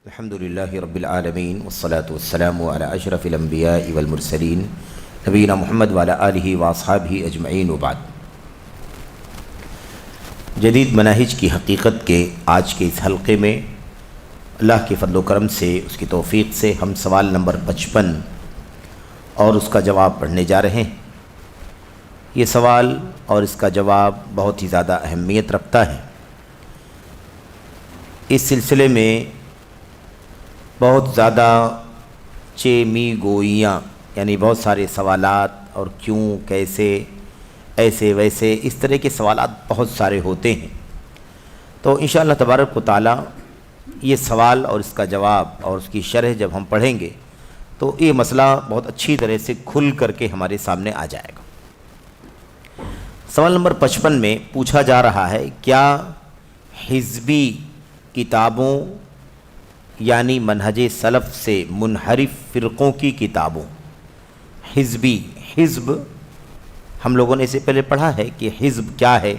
الحمدللہ رب العالمین والصلاة والسلام علی اشرف الانبیاء والمرسلین نبینا محمد وعلی آلہ واصحابہ اجمعین وبعد۔ جدید مناہج کی حقیقت کے آج کے اس حلقے میں اللہ کے فضل و کرم سے، اس کی توفیق سے ہم سوال نمبر 55 اور اس کا جواب پڑھنے جا رہے ہیں۔ یہ سوال اور اس کا جواب بہت ہی زیادہ اہمیت رکھتا ہے۔ اس سلسلے میں بہت زیادہ چیمی گوئیاں، یعنی بہت سارے سوالات اور کیوں، کیسے، ایسے ویسے، اس طرح کے سوالات بہت سارے ہوتے ہیں۔ تو انشاءاللہ تبارک و تعالی یہ سوال اور اس کا جواب اور اس کی شرح جب ہم پڑھیں گے تو یہ مسئلہ بہت اچھی طرح سے کھل کر کے ہمارے سامنے آ جائے گا۔ سوال نمبر 55 میں پوچھا جا رہا ہے، کیا حزبی کتابوں یعنی منہج سلف سے منحرف فرقوں کی کتابوں، حزبی، حزب ہم لوگوں نے اسے پہلے پڑھا ہے کہ حزب کیا ہے،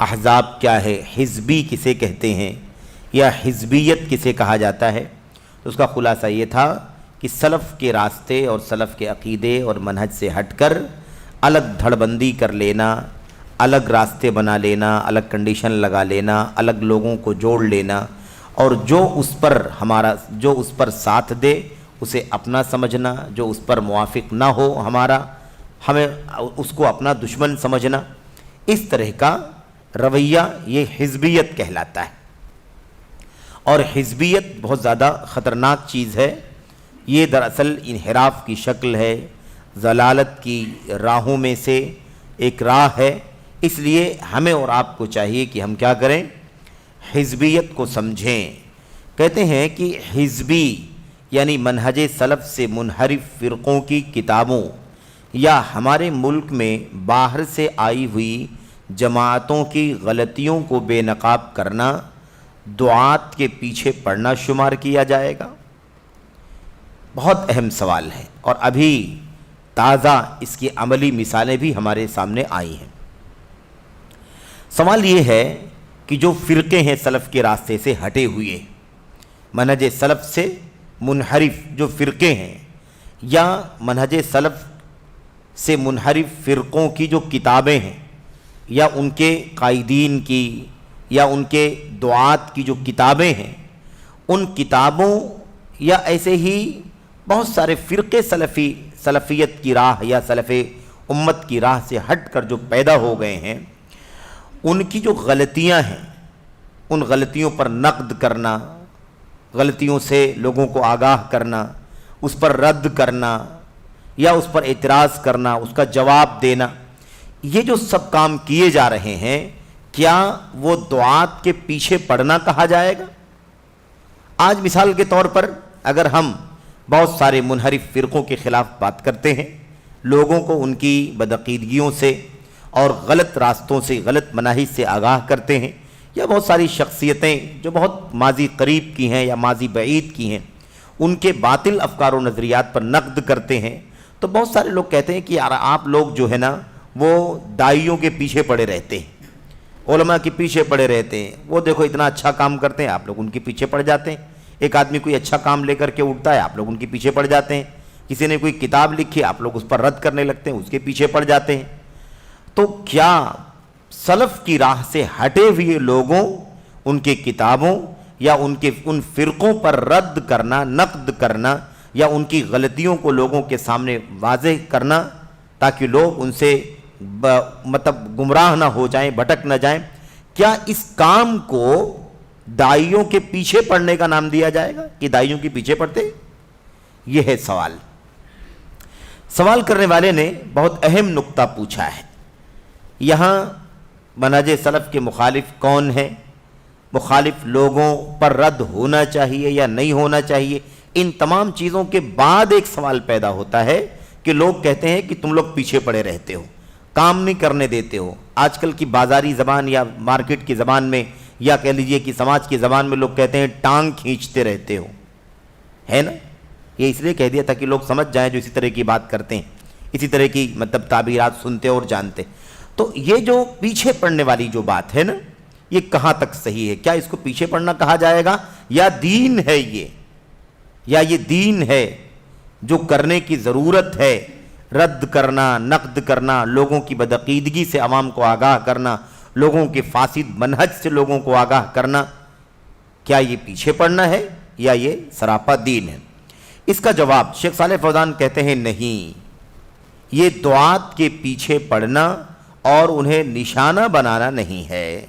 احزاب کیا ہے، حزبی کسے کہتے ہیں یا حزبیت کسے کہا جاتا ہے۔ تو اس کا خلاصہ یہ تھا کہ سلف کے راستے اور سلف کے عقیدے اور منہج سے ہٹ کر الگ دھڑ بندی کر لینا، الگ راستے بنا لینا، الگ کنڈیشن لگا لینا، الگ لوگوں کو جوڑ لینا، اور جو اس پر ساتھ دے اسے اپنا سمجھنا، جو اس پر موافق نہ ہو ہمیں اس کو اپنا دشمن سمجھنا، اس طرح کا رویہ یہ حزبیت کہلاتا ہے۔ اور حزبیت بہت زیادہ خطرناک چیز ہے۔ یہ دراصل انحراف کی شکل ہے، ضلالت کی راہوں میں سے ایک راہ ہے۔ اس لیے ہمیں اور آپ کو چاہیے کہ ہم کیا کریں، حزبیت کو سمجھیں۔ کہتے ہیں کہ حزبی یعنی منہج سلف سے منحرف فرقوں کی کتابوں یا ہمارے ملک میں باہر سے آئی ہوئی جماعتوں کی غلطیوں کو بے نقاب کرنا دعات کے پیچھے پڑنا شمار کیا جائے گا۔ بہت اہم سوال ہے، اور ابھی تازہ اس کی عملی مثالیں بھی ہمارے سامنے آئی ہیں۔ سوال یہ ہے کہ جو فرقے ہیں سلف کے راستے سے ہٹے ہوئے، منہج سلف سے منحرف جو فرقے ہیں، یا منہج سلف سے منحرف فرقوں کی جو کتابیں ہیں، یا ان کے قائدین کی یا ان کے دعات کی جو کتابیں ہیں، ان کتابوں یا ایسے ہی بہت سارے فرقے سلفیت کی راہ یا سلف امت کی راہ سے ہٹ کر جو پیدا ہو گئے ہیں، ان کی جو غلطیاں ہیں ان غلطیوں پر نقد کرنا، غلطیوں سے لوگوں کو آگاہ کرنا، اس پر رد کرنا یا اس پر اعتراض کرنا، اس کا جواب دینا، یہ جو سب کام کیے جا رہے ہیں، کیا وہ دعات کے پیچھے پڑنا کہا جائے گا؟ آج مثال کے طور پر اگر ہم بہت سارے منحرف فرقوں کے خلاف بات کرتے ہیں، لوگوں کو ان کی بدعقیدگیوں سے اور غلط راستوں سے، غلط مناہج سے آگاہ کرتے ہیں، یا بہت ساری شخصیتیں جو بہت ماضی قریب کی ہیں یا ماضی بعید کی ہیں، ان کے باطل افکار و نظریات پر نقد کرتے ہیں، تو بہت سارے لوگ کہتے ہیں کہ یار آپ لوگ جو ہے نا وہ داعیوں کے پیچھے پڑے رہتے ہیں، علماء کے پیچھے پڑے رہتے ہیں، وہ دیکھو اتنا اچھا کام کرتے ہیں، آپ لوگ ان کے پیچھے پڑ جاتے ہیں۔ ایک آدمی کوئی اچھا کام لے کر کے اٹھتا ہے، آپ لوگ ان کے پیچھے پڑ جاتے ہیں۔ کسی نے کوئی کتاب لکھی، آپ لوگ اس پر رد کرنے لگتے ہیں، اس کے پیچھے پڑ جاتے ہیں۔ تو کیا سلف کی راہ سے ہٹے ہوئے لوگوں، ان کے کتابوں یا ان فرقوں پر رد کرنا، نقد کرنا یا ان کی غلطیوں کو لوگوں کے سامنے واضح کرنا تاکہ لوگ ان سے گمراہ نہ ہو جائیں، بھٹک نہ جائیں، کیا اس کام کو داعیوں کے پیچھے پڑنے کا نام دیا جائے گا کہ داعیوں کے پیچھے پڑتے؟ یہ ہے سوال۔ سوال کرنے والے نے بہت اہم نقطہ پوچھا ہے۔ یہاں منہج سلف کے مخالف کون ہے، مخالف لوگوں پر رد ہونا چاہیے یا نہیں ہونا چاہیے، ان تمام چیزوں کے بعد ایک سوال پیدا ہوتا ہے کہ لوگ کہتے ہیں کہ تم لوگ پیچھے پڑے رہتے ہو، کام نہیں کرنے دیتے ہو۔ آج کل کی بازاری زبان یا مارکیٹ کی زبان میں یا کہہ لیجئے کہ سماج کی زبان میں لوگ کہتے ہیں ٹانگ کھینچتے رہتے ہو، ہے نا؟ یہ اس لیے کہہ دیا تھا کہ لوگ سمجھ جائیں جو اسی طرح کی بات کرتے ہیں، اسی طرح کی تعبیرات سنتے اور جانتے۔ تو یہ جو پیچھے پڑنے والی جو بات ہے نا، یہ کہاں تک صحیح ہے؟ کیا اس کو پیچھے پڑنا کہا جائے گا یا دین ہے یہ، یا یہ دین ہے جو کرنے کی ضرورت ہے، رد کرنا، نقد کرنا، لوگوں کی بدعقیدگی سے عوام کو آگاہ کرنا، لوگوں کے فاسد منہج سے لوگوں کو آگاہ کرنا، کیا یہ پیچھے پڑنا ہے یا یہ سراپا دین ہے؟ اس کا جواب شیخ صالح فوزان کہتے ہیں نہیں، یہ دعات کے پیچھے پڑنا اور انہیں نشانہ بنانا نہیں ہے،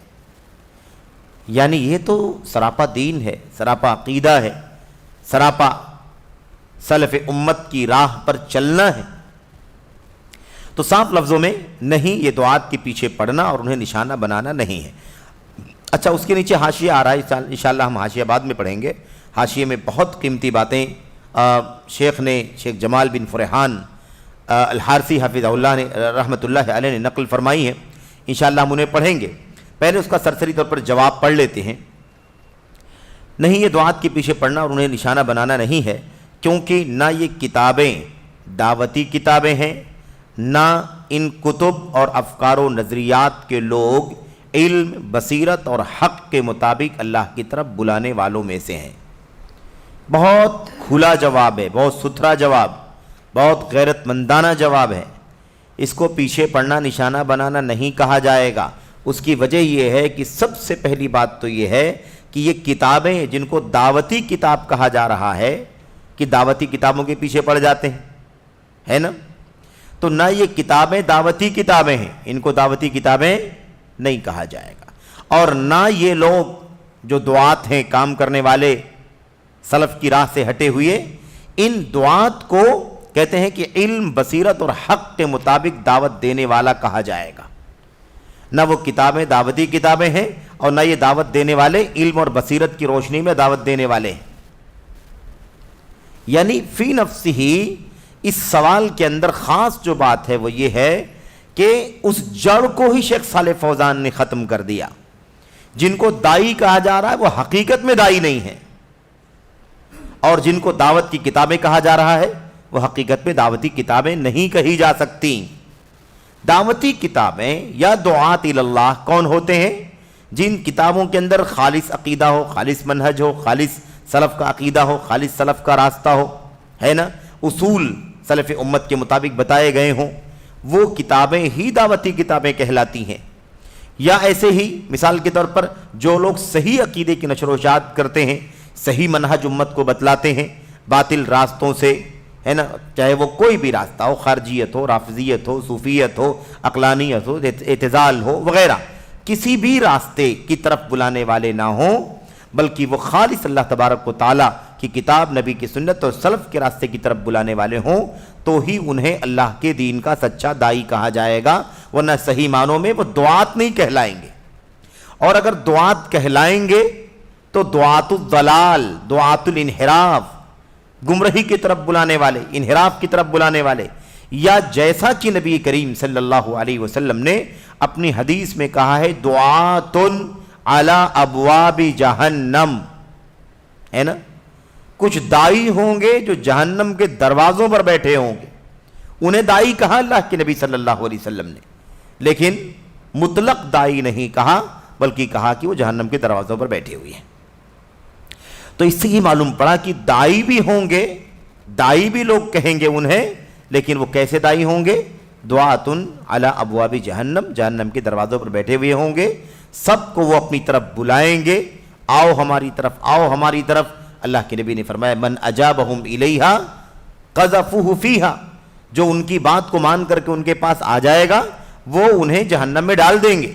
یعنی یہ تو سراپا دین ہے، سراپا عقیدہ ہے، سراپا سلف امت کی راہ پر چلنا ہے۔ تو صاف لفظوں میں نہیں، یہ دعات کے پیچھے پڑنا اور انہیں نشانہ بنانا نہیں ہے۔ اچھا، اس کے نیچے حاشیہ آ رہا ہے، انشاءاللہ ہم حاشیہ بعد میں پڑھیں گے۔ حاشیے میں بہت قیمتی باتیں شیخ جمال بن فرحان الحارثی حفظہ اللہ نے رحمۃ اللہ علیہ نے نقل فرمائی ہیں، انشاءاللہ ہم انہیں پڑھیں گے۔ پہلے اس کا سرسری طور پر جواب پڑھ لیتے ہیں۔ نہیں، یہ دعات کے پیچھے پڑنا اور انہیں نشانہ بنانا نہیں ہے، کیونکہ نہ یہ کتابیں دعوتی کتابیں ہیں، نہ ان کتب اور افکار و نظریات کے لوگ علم، بصیرت اور حق کے مطابق اللہ کی طرف بلانے والوں میں سے ہیں۔ بہت کھلا جواب ہے، بہت ستھرا جواب، بہت غیرت مندانہ جواب ہے۔ اس کو پیچھے پڑنا، نشانہ بنانا نہیں کہا جائے گا۔ اس کی وجہ یہ ہے کہ سب سے پہلی بات تو یہ ہے کہ یہ کتابیں جن کو دعوتی کتاب کہا جا رہا ہے، کہ دعوتی کتابوں کے پیچھے پڑ جاتے ہیں، ہے نا؟ تو نہ یہ کتابیں دعوتی کتابیں ہیں، ان کو دعوتی کتابیں نہیں کہا جائے گا، اور نہ یہ لوگ جو دعات ہیں، کام کرنے والے، سلف کی راہ سے ہٹے ہوئے، ان دعات کو کہتے ہیں کہ علم، بصیرت اور حق کے مطابق دعوت دینے والا کہا جائے گا۔ نہ وہ کتابیں دعوتی کتابیں ہیں اور نہ یہ دعوت دینے والے علم اور بصیرت کی روشنی میں دعوت دینے والے ہیں۔ یعنی فی نفس ہی اس سوال کے اندر خاص جو بات ہے وہ یہ ہے کہ اس جڑ کو ہی شیخ صالح فوزان نے ختم کر دیا۔ جن کو دائی کہا جا رہا ہے وہ حقیقت میں دائی نہیں ہے، اور جن کو دعوت کی کتابیں کہا جا رہا ہے وہ حقیقت میں دعوتی کتابیں نہیں کہی جا سکتی۔ دعوتی کتابیں یا دعات اللہ کون ہوتے ہیں؟ جن کتابوں کے اندر خالص عقیدہ ہو، خالص منہج ہو، خالص سلف کا عقیدہ ہو، خالص سلف کا راستہ ہو، ہے نا، اصول سلف امت کے مطابق بتائے گئے ہوں، وہ کتابیں ہی دعوتی کتابیں کہلاتی ہیں۔ یا ایسے ہی مثال کے طور پر جو لوگ صحیح عقیدے کی نشر و اشاعت کرتے ہیں، صحیح منہج امت کو بتلاتے ہیں باطل راستوں سے، ہے نا، چاہے وہ کوئی بھی راستہ ہو، خارجیت ہو، رافضیت ہو، صوفیت ہو، عقلانیت ہو، اعتزال ہو وغیرہ، کسی بھی راستے کی طرف بلانے والے نہ ہوں، بلکہ وہ خالص اللہ تبارک و تعالیٰ کی کتاب، نبی کی سنت اور سلف کے راستے کی طرف بلانے والے ہوں، تو ہی انہیں اللہ کے دین کا سچا دائی کہا جائے گا، ورنہ صحیح معنوں میں وہ دعات نہیں کہلائیں گے۔ اور اگر دعات کہلائیں گے تو دعات الضلال، دعات الانحراف، گمراہی کی طرف بلانے والے، انحراف کی طرف بلانے والے، یا جیسا کہ نبی کریم صلی اللہ علیہ وسلم نے اپنی حدیث میں کہا ہے دعات علی ابواب جہنم، ہے نا، کچھ دائی ہوں گے جو جہنم کے دروازوں پر بیٹھے ہوں گے، انہیں دائی کہا اللہ کے نبی صلی اللہ علیہ وسلم نے، لیکن مطلق دائی نہیں کہا، بلکہ کہا کہ وہ جہنم کے دروازوں پر بیٹھے ہوئے ہیں۔ تو اس سے یہ معلوم پڑا کہ دائی بھی ہوں گے، دائی بھی لوگ کہیں گے انہیں، لیکن وہ کیسے دائی ہوں گے؟ دعات علی ابواب جہنم، جہنم کے دروازوں پر بیٹھے ہوئے ہوں گے، سب کو وہ اپنی طرف بلائیں گے، آؤ ہماری طرف، آؤ ہماری طرف۔ اللہ کے نبی نے فرمایا من اجابہم الیہا قذفوہ فیہا، جو ان کی بات کو مان کر کے ان کے پاس آ جائے گا وہ انہیں جہنم میں ڈال دیں گے،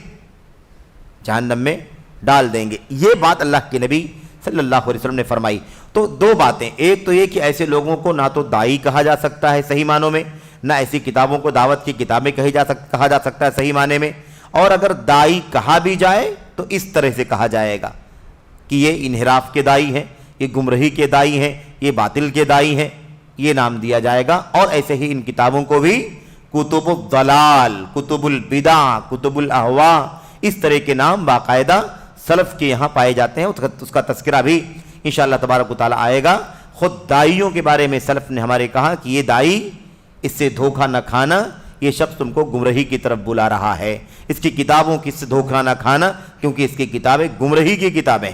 جہنم میں ڈال دیں گے۔ یہ بات اللہ کے نبی صلی اللہ علیہ وسلم نے فرمائی۔ تو دو باتیں، ایک تو یہ کہ ایسے لوگوں کو نہ تو دائی کہا جا سکتا ہے صحیح معنوں میں، نہ ایسی کتابوں کو دعوت کی کتابیں کہا جا سکتا ہے صحیح معنی میں، اور اگر دائی کہا بھی جائے تو اس طرح سے کہا جائے گا کہ یہ انحراف کے دائی ہیں، یہ گمراہی کے دائی ہیں، یہ باطل کے دائی ہیں، یہ نام دیا جائے گا۔ اور ایسے ہی ان کتابوں کو بھی کتب الضلال، کتب البدع، کتب الاہواء، اس طرح کے نام باقاعدہ سلف کے یہاں پائے جاتے ہیں، اس کا تذکرہ بھی انشاءاللہ تبارک و تعالیٰ آئے گا۔ خود دائیوں کے بارے میں سلف نے ہمارے کہا کہ یہ دائی، اس سے دھوکہ نہ کھانا، یہ شخص تم کو گمراہی کی طرف بلا رہا ہے، اس کی کتابوں کی سے دھوکہ نہ کھانا، کیونکہ اس کی کتابیں گمراہی کی کتابیں۔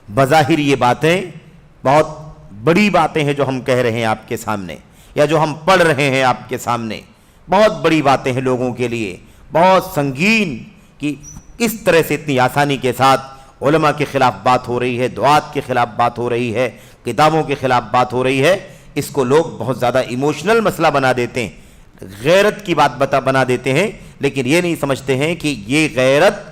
بظاہر یہ باتیں بہت بڑی باتیں ہیں جو ہم کہہ رہے ہیں آپ کے سامنے، یا جو ہم پڑھ رہے ہیں آپ کے سامنے، بہت بڑی باتیں ہیں لوگوں کے لیے، بہت سنگین، کہ اس طرح سے اتنی آسانی کے ساتھ علماء کے خلاف بات ہو رہی ہے، دعات کے خلاف بات ہو رہی ہے، کتابوں کے خلاف بات ہو رہی ہے، اس کو لوگ بہت زیادہ ایموشنل مسئلہ بنا دیتے ہیں، غیرت کی بات بنا دیتے ہیں، لیکن یہ نہیں سمجھتے ہیں کہ یہ غیرت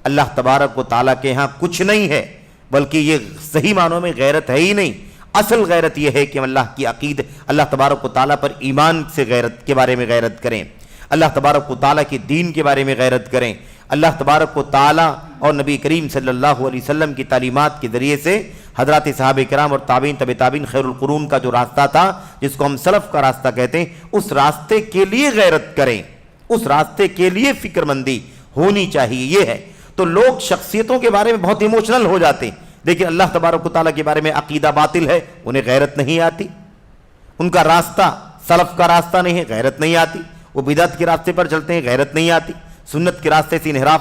اللہ تبارک و تعالیٰ کے ہاں کچھ نہیں ہے، بلکہ یہ صحیح معنوں میں غیرت ہے ہی نہیں۔ اصل غیرت یہ ہے کہ ہم اللہ کی عقیدہ، اللہ تبارک و تعالیٰ پر ایمان سے غیرت کے بارے میں غیرت کریں، اللہ تبارک و تعالیٰ کے دین کے بارے میں غیرت کریں، اللہ تبارک و تعالیٰ اور نبی کریم صلی اللہ علیہ وسلم کی تعلیمات کے ذریعے سے حضرات صحابہ کرام اور تابعین تبع تابعین خیر القرون کا جو راستہ تھا، جس کو ہم سلف کا راستہ کہتے ہیں، اس راستے کے لیے غیرت کریں، اس راستے کے لیے فکر مندی ہونی چاہیے، یہ ہے۔ تو لوگ شخصیتوں کے بارے میں بہت ایموشنل ہو جاتے ہیں، لیکن اللہ تبارک و تعالیٰ کے بارے میں عقیدہ باطل ہے، انہیں غیرت نہیں آتی، ان کا راستہ سلف کا راستہ نہیں ہے، غیرت نہیں آتی، وہ بدعت کے راستے پر چلتے ہیں، غیرت نہیں آتی، سنت کے راستے سے انحراف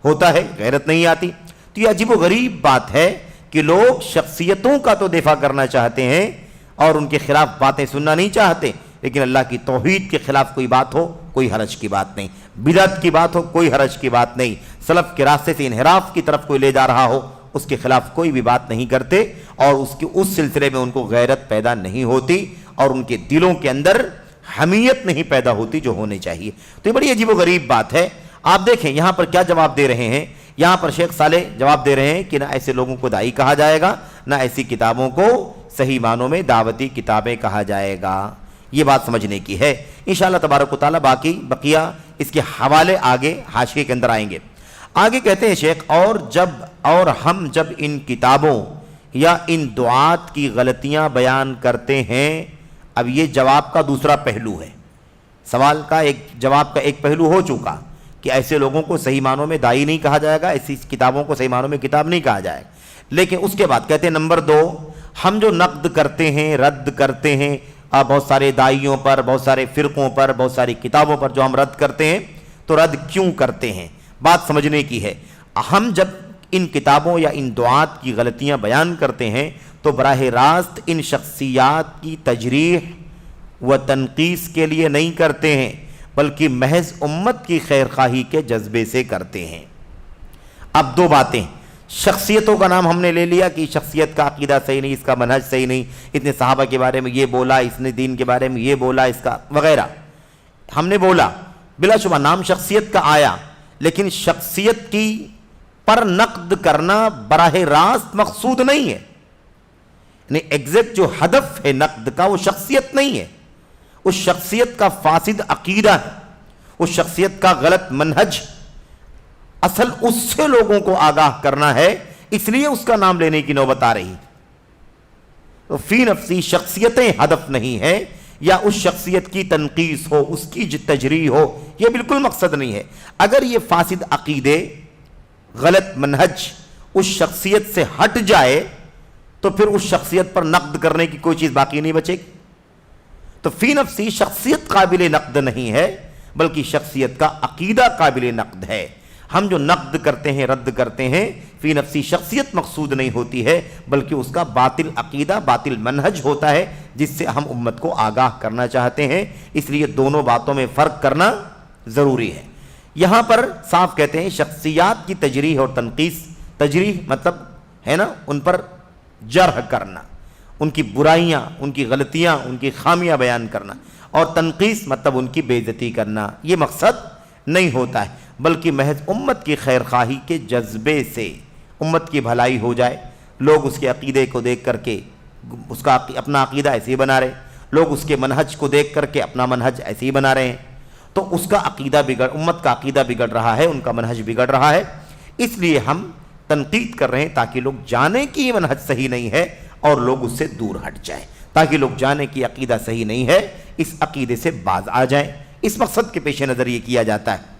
ہوتا ہے، غیرت نہیں آتی۔ تو یہ عجیب و غریب بات ہے کہ لوگ شخصیتوں کا تو دفاع کرنا چاہتے ہیں اور ان کے خلاف باتیں سننا نہیں چاہتے، لیکن اللہ کی توحید کے خلاف کوئی بات ہو کوئی حرج کی بات نہیں، بدعت کی بات ہو کوئی حرج کی بات نہیں، سلف کے راستے سے انحراف کی طرف کوئی لے جا رہا ہو اس کے خلاف کوئی بھی بات نہیں کرتے، اور اس سلسلے میں ان کو غیرت پیدا نہیں ہوتی اور ان کے دلوں کے اندر حمیت نہیں پیدا ہوتی جو ہونے چاہیے۔ تو یہ بڑی عجیب و غریب بات ہے۔ آپ دیکھیں یہاں پر کیا جواب دے رہے ہیں، یہاں پر شیخ صالح جواب دے رہے ہیں کہ نہ ایسے لوگوں کو داعی کہا جائے گا، نہ ایسی کتابوں کو صحیح معنوں میں دعوتی کتابیں کہا جائے گا۔ یہ بات سمجھنے کی ہے۔ انشاءاللہ تبارک و تعالیٰ بقیہ اس کے حوالے آگے حاشیے کے اندر آئیں گے۔ آگے کہتے ہیں شیخ، اور ہم جب ان کتابوں یا ان دعات کی غلطیاں بیان کرتے ہیں، اب یہ جواب کا دوسرا پہلو ہے، سوال کا جواب کا ایک پہلو ہو چکا کہ ایسے لوگوں کو صحیح معنوں میں داعی نہیں کہا جائے گا، ایسی کتابوں کو صحیح معنوں میں کتاب نہیں کہا جائے گا، لیکن اس کے بعد کہتے ہیں نمبر 2، ہم جو نقد کرتے ہیں، رد کرتے ہیں بہت سارے داعیوں پر، بہت سارے فرقوں پر، بہت ساری کتابوں پر جو ہم رد کرتے ہیں، تو رد کیوں کرتے ہیں؟ بات سمجھنے کی ہے۔ ہم جب ان کتابوں یا ان دعات کی غلطیاں بیان کرتے ہیں تو براہ راست ان شخصیات کی تجریح و تنقیص کے لیے نہیں کرتے ہیں، بلکہ محض امت کی خیر خواہی کے جذبے سے کرتے ہیں۔ اب دو باتیں، شخصیتوں کا نام ہم نے لے لیا کہ شخصیت کا عقیدہ صحیح نہیں، اس کا منہج صحیح نہیں، اتنے صحابہ کے بارے میں یہ بولا، اس نے دین کے بارے میں یہ بولا، اس کا وغیرہ ہم نے بولا، بلا شبہ نام شخصیت کا آیا، لیکن شخصیت کی پر نقد کرنا براہ راست مقصود نہیں ہے، یعنی ایگزیکٹ جو ہدف ہے نقد کا وہ شخصیت نہیں ہے، اس شخصیت کا فاسد عقیدہ ہے، اس شخصیت کا غلط منہج، اصل اس سے لوگوں کو آگاہ کرنا ہے، اس لیے اس کا نام لینے کی نوبت آ رہی۔ تو فی نفسی شخصیتیں ہدف نہیں ہے، یا اس شخصیت کی تنقیص ہو، اس کی تجریح ہو، یہ بالکل مقصد نہیں ہے۔ اگر یہ فاسد عقیدے، غلط منہج اس شخصیت سے ہٹ جائے تو پھر اس شخصیت پر نقد کرنے کی کوئی چیز باقی نہیں بچے گی۔ تو فی نفسی شخصیت قابل نقد نہیں ہے، بلکہ شخصیت کا عقیدہ قابل نقد ہے۔ ہم جو نقد کرتے ہیں، رد کرتے ہیں، فی نفسی شخصیت مقصود نہیں ہوتی ہے، بلکہ اس کا باطل عقیدہ، باطل منہج ہوتا ہے، جس سے ہم امت کو آگاہ کرنا چاہتے ہیں۔ اس لیے دونوں باتوں میں فرق کرنا ضروری ہے۔ یہاں پر صاف کہتے ہیں شخصیات کی تجریح اور تنقیص، تجریح مطلب ہے نا ان پر جرح کرنا، ان کی برائیاں، ان کی غلطیاں، ان کی خامیاں بیان کرنا، اور تنقیص مطلب ان کی بے عزتی کرنا، یہ مقصد نہیں ہوتا ہے، بلکہ محض امت کی خیر خواہی کے جذبے سے امت کی بھلائی ہو جائے۔ لوگ اس کے عقیدے کو دیکھ کر کے اس کا اپنا عقیدہ ایسے ہی بنا رہے ہیں، لوگ اس کے منہج کو دیکھ کر کے اپنا منہج ایسے ہی بنا رہے ہیں، تو اس کا عقیدہ امت کا عقیدہ بگڑ رہا ہے، ان کا منہج بگڑ رہا ہے۔ اس لیے ہم تنقید کر رہے ہیں تاکہ لوگ جانیں کہ یہ منہج صحیح نہیں ہے اور لوگ اس سے دور ہٹ جائیں، تاکہ لوگ جانیں کہ عقیدہ صحیح نہیں ہے، اس عقیدے سے باز آ جائیں۔ اس مقصد کے پیش نظر یہ کیا جاتا ہے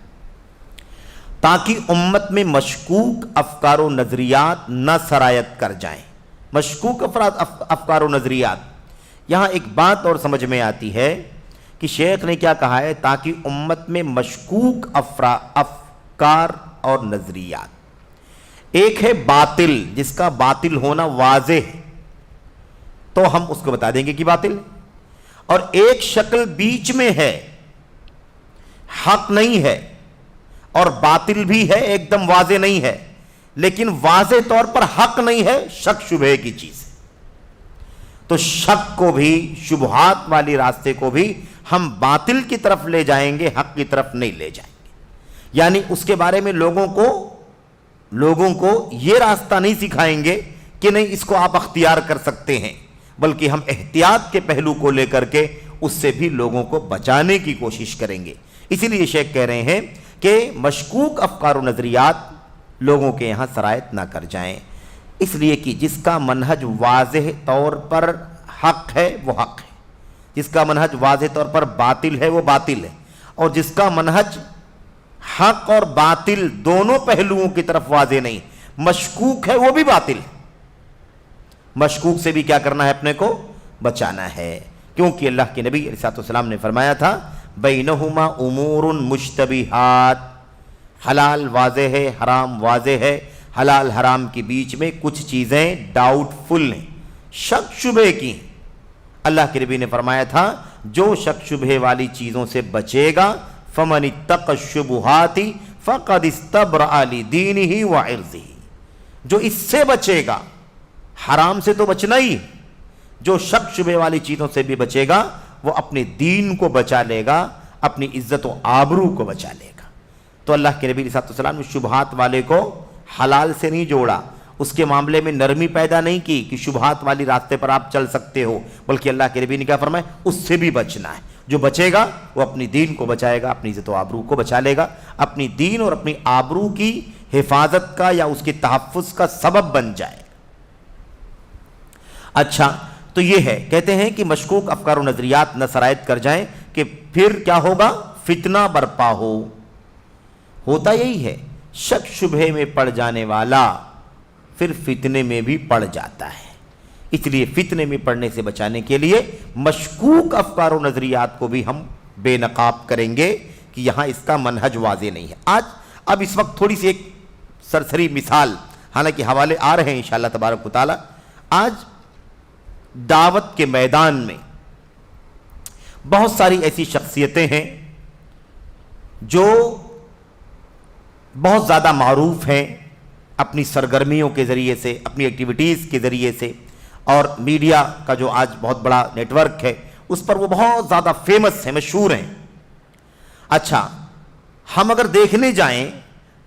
تاکہ امت میں مشکوک افکار و نظریات نہ سرایت کر جائیں۔ مشکوک افکار و نظریات، یہاں ایک بات اور سمجھ میں آتی ہے کہ شیخ نے کیا کہا ہے، تاکہ امت میں مشکوک افکار اور نظریات۔ ایک ہے باطل جس کا باطل ہونا واضح ہے تو ہم اس کو بتا دیں گے کہ باطل ہے، اور ایک شکل بیچ میں ہے، حق نہیں ہے اور باطل بھی ہے، ایک دم واضح نہیں ہے لیکن واضح طور پر حق نہیں ہے، شک شبہ کی چیز ہے۔ تو شک کو بھی، شبہات والی راستے کو بھی ہم باطل کی طرف لے جائیں گے، حق کی طرف نہیں لے جائیں گے۔ یعنی اس کے بارے میں لوگوں کو یہ راستہ نہیں سکھائیں گے کہ نہیں اس کو آپ اختیار کر سکتے ہیں، بلکہ ہم احتیاط کے پہلو کو لے کر کے اس سے بھی لوگوں کو بچانے کی کوشش کریں گے۔ اسی لیے شیخ کہہ رہے ہیں کہ مشکوک افکار و نظریات لوگوں کے یہاں سرایت نہ کر جائیں، اس لیے کہ جس کا منہج واضح طور پر حق ہے وہ حق ہے، جس کا منہج واضح طور پر باطل ہے وہ باطل ہے، اور جس کا منہج حق اور باطل دونوں پہلوؤں کی طرف واضح نہیں، مشکوک ہے، وہ بھی باطل ہے۔ مشکوک سے بھی کیا کرنا ہے؟ اپنے کو بچانا ہے، کیونکہ اللہ کے نبی علیہ السلام نے فرمایا تھا بینہما امور مشتبہات، حلال واضح ہے، حرام واضح ہے، حلال حرام کے بیچ میں کچھ چیزیں ڈاؤٹ فل ہیں، شک شبہ کی ہیں۔ اللہ کے نبی نے فرمایا تھا جو شک شبہ والی چیزوں سے بچے گا فمن اتقى الشبہات فقد استبرأ لدینہ وعرضہ، جو اس سے بچے گا، حرام سے تو بچنا ہی، جو شک شبہ والی چیزوں سے بھی بچے گا وہ اپنے دین کو بچا لے گا، اپنی عزت و آبرو کو بچا لے گا۔ تو اللہ کے نبی علیہ السلام نے شبہات والے کو حلال سے نہیں جوڑا، اس کے معاملے میں نرمی پیدا نہیں کی کہ شبہات والی راستے پر آپ چل سکتے ہو، بلکہ اللہ کے نبی نے کیا فرمایا؟ اس سے بھی بچنا ہے۔ جو بچے گا وہ اپنی دین کو بچائے گا، اپنی عزت و آبرو کو بچا لے گا، اپنی دین اور اپنی آبرو کی حفاظت کا یا اس کے تحفظ کا سبب بن جائے۔ اچھا، تو یہ ہے، کہتے ہیں کہ مشکوک افکار و نظریات نہ سرایت کر جائیں کہ پھر کیا ہوگا؟ فتنہ برپا ہوتا یہی ہے، شک شبہ میں پڑ جانے والا پھر فتنے میں بھی پڑ جاتا ہے۔ اس لیے فتنے میں پڑنے سے بچانے کے لیے مشکوک افکار و نظریات کو بھی ہم بے نقاب کریں گے کہ یہاں اس کا منہج واضح نہیں ہے۔ اب اس وقت تھوڑی سی ایک سرسری مثال، حالانکہ حوالے آ رہے ہیں انشاءاللہ تبارک و تعالی۔ آج دعوت کے میدان میں بہت ساری ایسی شخصیتیں ہیں جو بہت زیادہ معروف ہیں اپنی سرگرمیوں کے ذریعے سے، اپنی ایکٹیویٹیز کے ذریعے سے، اور میڈیا کا جو آج بہت بڑا نیٹ ورک ہے اس پر وہ بہت زیادہ فیمس ہیں، مشہور ہیں۔ اچھا، ہم اگر دیکھنے جائیں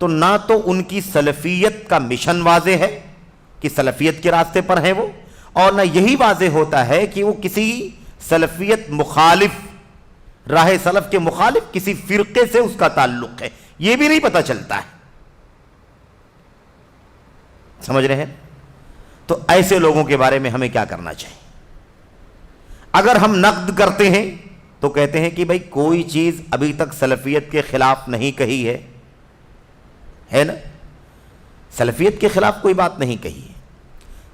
تو نہ تو ان کی سلفیت کا مشن واضح ہے کہ سلفیت کے راستے پر ہیں وہ، اور نہ یہی واضح ہوتا ہے کہ وہ کسی سلفیت مخالف، راہ سلف کے مخالف کسی فرقے سے اس کا تعلق ہے، یہ بھی نہیں پتہ چلتا ہے۔ سمجھ رہے ہیں؟ تو ایسے لوگوں کے بارے میں ہمیں کیا کرنا چاہیے؟ اگر ہم نقد کرتے ہیں تو کہتے ہیں کہ بھائی کوئی چیز ابھی تک سلفیت کے خلاف نہیں کہی ہے نا، سلفیت کے خلاف کوئی بات نہیں کہی ہے۔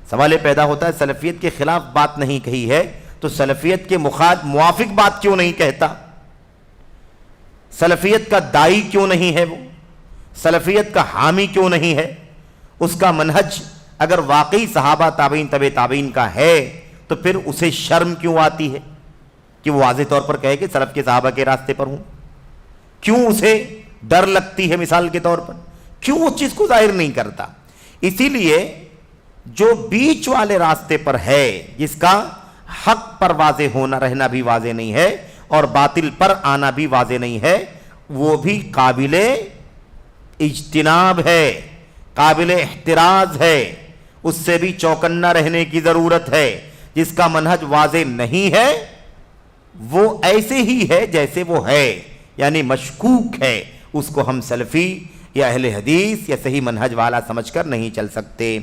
سوال یہ پیدا ہوتا ہے سلفیت کے خلاف بات نہیں کہی ہے تو سلفیت کے موافق بات کیوں نہیں کہتا؟ سلفیت کا دائی کیوں نہیں ہے وہ؟ سلفیت کا حامی کیوں نہیں ہے؟ اس کا منہج اگر واقعی صحابہ تابعین طبع تابعین کا ہے تو پھر اسے شرم کیوں آتی ہے کہ وہ واضح طور پر کہے کہ سلف کے صحابہ کے راستے پر ہوں؟ کیوں اسے ڈر لگتی ہے مثال کے طور پر؟ کیوں اس چیز کو ظاہر نہیں کرتا؟ اسی لیے جو بیچ والے راستے پر ہے، جس کا حق پر واضح ہونا رہنا بھی واضح نہیں ہے اور باطل پر آنا بھی واضح نہیں ہے، وہ بھی قابل اجتناب ہے، قابل احتراز ہے، اس سے بھی چوکنا رہنے کی ضرورت ہے۔ جس کا منہج واضح نہیں ہے وہ ایسے ہی ہے جیسے وہ ہے، یعنی مشکوک ہے، اس کو ہم سلفی یا اہل حدیث یا صحیح منہج والا سمجھ کر نہیں چل سکتے۔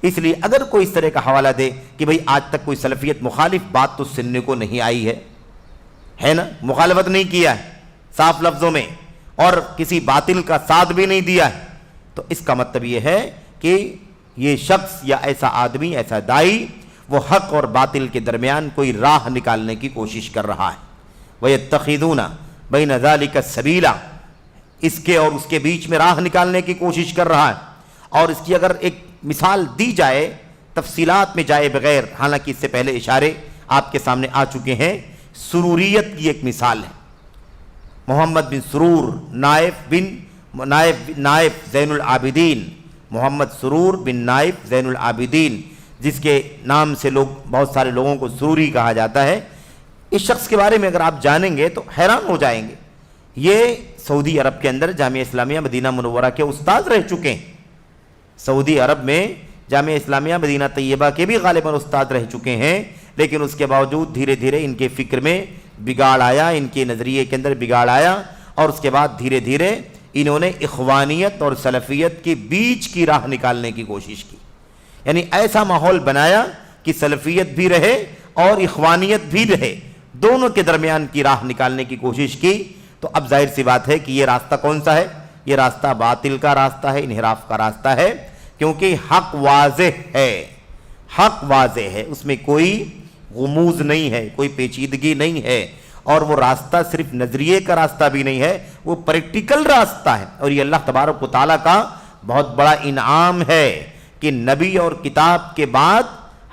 اس لیے اگر کوئی اس طرح کا حوالہ دے کہ بھئی آج تک کوئی سلفیت مخالف بات تو سننے کو نہیں آئی ہے نا، مخالفت نہیں کیا ہے صاف لفظوں میں اور کسی باطل کا ساتھ بھی نہیں دیا ہے، تو اس کا مطلب یہ ہے کہ یہ شخص یا ایسا آدمی، ایسا دائی، وہ حق اور باطل کے درمیان کوئی راہ نکالنے کی کوشش کر رہا ہے۔ وَيَتَّخِذُونَ بَيْنَ ذَلِكَ سَبِيلًا، اس کے اور اس کے بیچ میں راہ نکالنے کی کوشش کر رہا ہے۔ اور اس کی اگر ایک مثال دی جائے تفصیلات میں جائے بغیر، حالانکہ اس سے پہلے اشارے آپ کے سامنے آ چکے ہیں، سروریت کی ایک مثال ہے۔ محمد بن سرور نائف زین العابدین، محمد سرور بن نائف زین العابدین، جس کے نام سے بہت سارے لوگوں کو سروری کہا جاتا ہے، اس شخص کے بارے میں اگر آپ جانیں گے تو حیران ہو جائیں گے۔ یہ سعودی عرب کے اندر جامعہ اسلامیہ مدینہ منورہ کے استاد رہ چکے ہیں، سعودی عرب میں جامعہ اسلامیہ مدینہ طیبہ کے بھی غالباً استاد رہ چکے ہیں، لیکن اس کے باوجود دھیرے دھیرے ان کے فکر میں بگاڑ آیا، ان کے نظریے کے اندر بگاڑ آیا، اور اس کے بعد دھیرے دھیرے انہوں نے اخوانیت اور سلفیت کے بیچ کی راہ نکالنے کی کوشش کی، یعنی ایسا ماحول بنایا کہ سلفیت بھی رہے اور اخوانیت بھی رہے، دونوں کے درمیان کی راہ نکالنے کی کوشش کی۔ تو اب ظاہر سی بات ہے کہ یہ راستہ کون سا ہے؟ یہ راستہ باطل کا راستہ ہے، انحراف کا راستہ ہے، کیونکہ حق واضح ہے، حق واضح ہے، اس میں کوئی غموض نہیں ہے، کوئی پیچیدگی نہیں ہے، اور وہ راستہ صرف نظریے کا راستہ بھی نہیں ہے، وہ پریکٹیکل راستہ ہے۔ اور یہ اللہ تبارک و تعالیٰ کا بہت بڑا انعام ہے کہ نبی اور کتاب کے بعد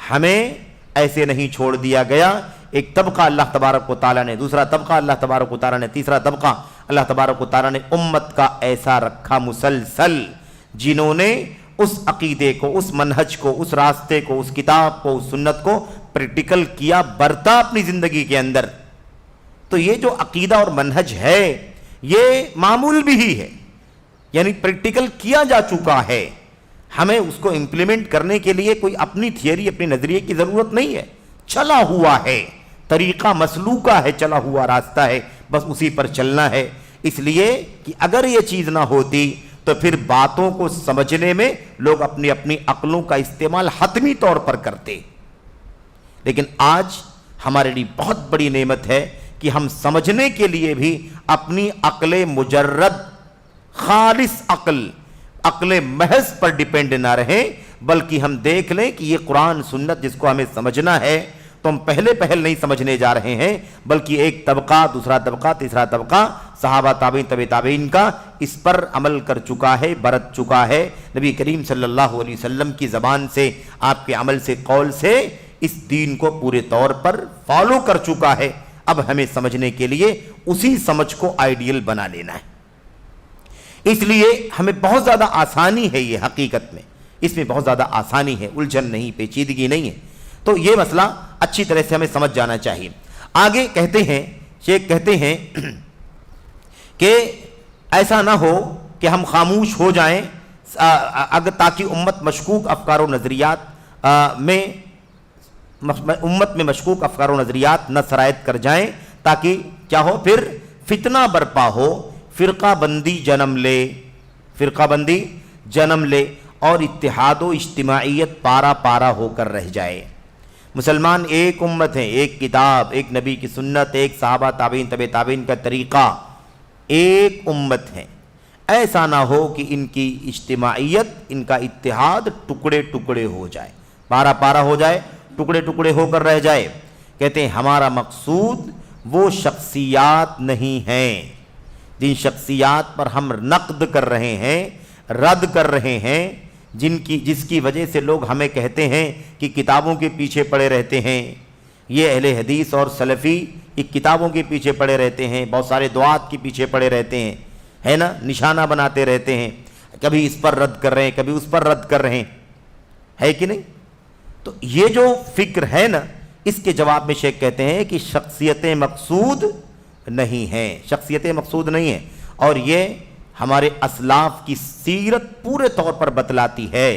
ہمیں ایسے نہیں چھوڑ دیا گیا۔ ایک طبقہ اللہ تبارک و تعالیٰ نے، دوسرا طبقہ اللہ تبارک و تعالیٰ نے، تیسرا طبقہ اللہ تبارک و تعالیٰ نے امت کا ایسا رکھا مسلسل، جنہوں نے اس عقیدے کو، اس منہج کو، اس راستے کو، اس کتاب کو، اس سنت کو پریکٹیکل کیا، برتا اپنی زندگی کے اندر۔ تو یہ جو عقیدہ اور منہج ہے یہ معمول بھی ہی ہے، یعنی پریکٹیکل کیا جا چکا ہے، ہمیں اس کو امپلیمنٹ کرنے کے لیے کوئی اپنی تھیوری، اپنے نظریے کی ضرورت نہیں ہے، چلا ہوا ہے، طریقہ مسلوکہ ہے، چلا ہوا راستہ ہے، بس اسی پر چلنا ہے۔ اس لیے کہ اگر یہ چیز نہ ہوتی تو پھر باتوں کو سمجھنے میں لوگ اپنی اپنی عقلوں کا استعمال حتمی طور پر کرتے، لیکن آج ہمارے لیے بہت بڑی نعمت ہے کہ ہم سمجھنے کے لیے بھی اپنی عقل مجرد، خالص عقل محض پر ڈیپینڈ نہ رہیں، بلکہ ہم دیکھ لیں کہ یہ قرآن سنت جس کو ہمیں سمجھنا ہے تو ہم پہل نہیں سمجھنے جا رہے ہیں، بلکہ ایک طبقہ، دوسرا طبقہ، تیسرا طبقہ، صحابہ تابعین، تبع تابعین کا اس پر عمل کر چکا ہے، برت چکا ہے، نبی کریم صلی اللہ علیہ وسلم کی زبان سے، آپ کے عمل سے، قول سے اس دین کو پورے طور پر فالو کر چکا ہے۔ اب ہمیں سمجھنے کے لیے اسی سمجھ کو آئیڈیل بنا لینا ہے۔ اس لیے ہمیں بہت زیادہ آسانی ہے، یہ حقیقت میں اس میں بہت زیادہ آسانی ہے، الجھن نہیں، پیچیدگی نہیں ہے۔ تو یہ مسئلہ اچھی طرح سے ہمیں سمجھ جانا چاہیے۔ آگے کہتے ہیں، شیخ کہتے ہیں کہ ایسا نہ ہو کہ ہم خاموش ہو جائیں، اگر تاکہ امت مشکوک افکار و نظریات امت میں مشکوک افکار و نظریات نہ سرایت کر جائیں، تاکہ کیا ہو، پھر فتنہ برپا ہو، فرقہ بندی جنم لے اور اتحاد و اجتماعیت پارا پارا ہو کر رہ جائے۔ مسلمان ایک امت ہیں، ایک کتاب، ایک نبی کی سنت، ایک صحابہ تابعین، تبع تابعین کا طریقہ، ایک امت ہے۔ ایسا نہ ہو کہ ان کی اجتماعیت، ان کا اتحاد ٹکڑے ٹکڑے ہو جائے، پارا پارا ہو جائے، ٹکڑے ٹکڑے ہو کر رہ جائے۔ کہتے ہیں ہمارا مقصود وہ شخصیات نہیں ہیں جن شخصیات پر ہم نقد کر رہے ہیں، رد کر رہے ہیں، جس کی وجہ سے لوگ ہمیں کہتے ہیں کہ کتابوں کے پیچھے پڑے رہتے ہیں، یہ اہل حدیث اور سلفی یہ کتابوں کے پیچھے پڑے رہتے ہیں، بہت سارے دعات کے پیچھے پڑے رہتے ہیں، ہے نا، نشانہ بناتے رہتے ہیں، کبھی اس پر رد کر رہے ہیں، کبھی اس پر رد کر رہے ہیں، ہے کہ نہیں؟ تو یہ جو فکر ہے نا، اس کے جواب میں شیخ کہتے ہیں کہ شخصیتیں مقصود نہیں ہیں، شخصیتیں مقصود نہیں ہیں، اور یہ ہمارے اسلاف کی سیرت پورے طور پر بتلاتی ہے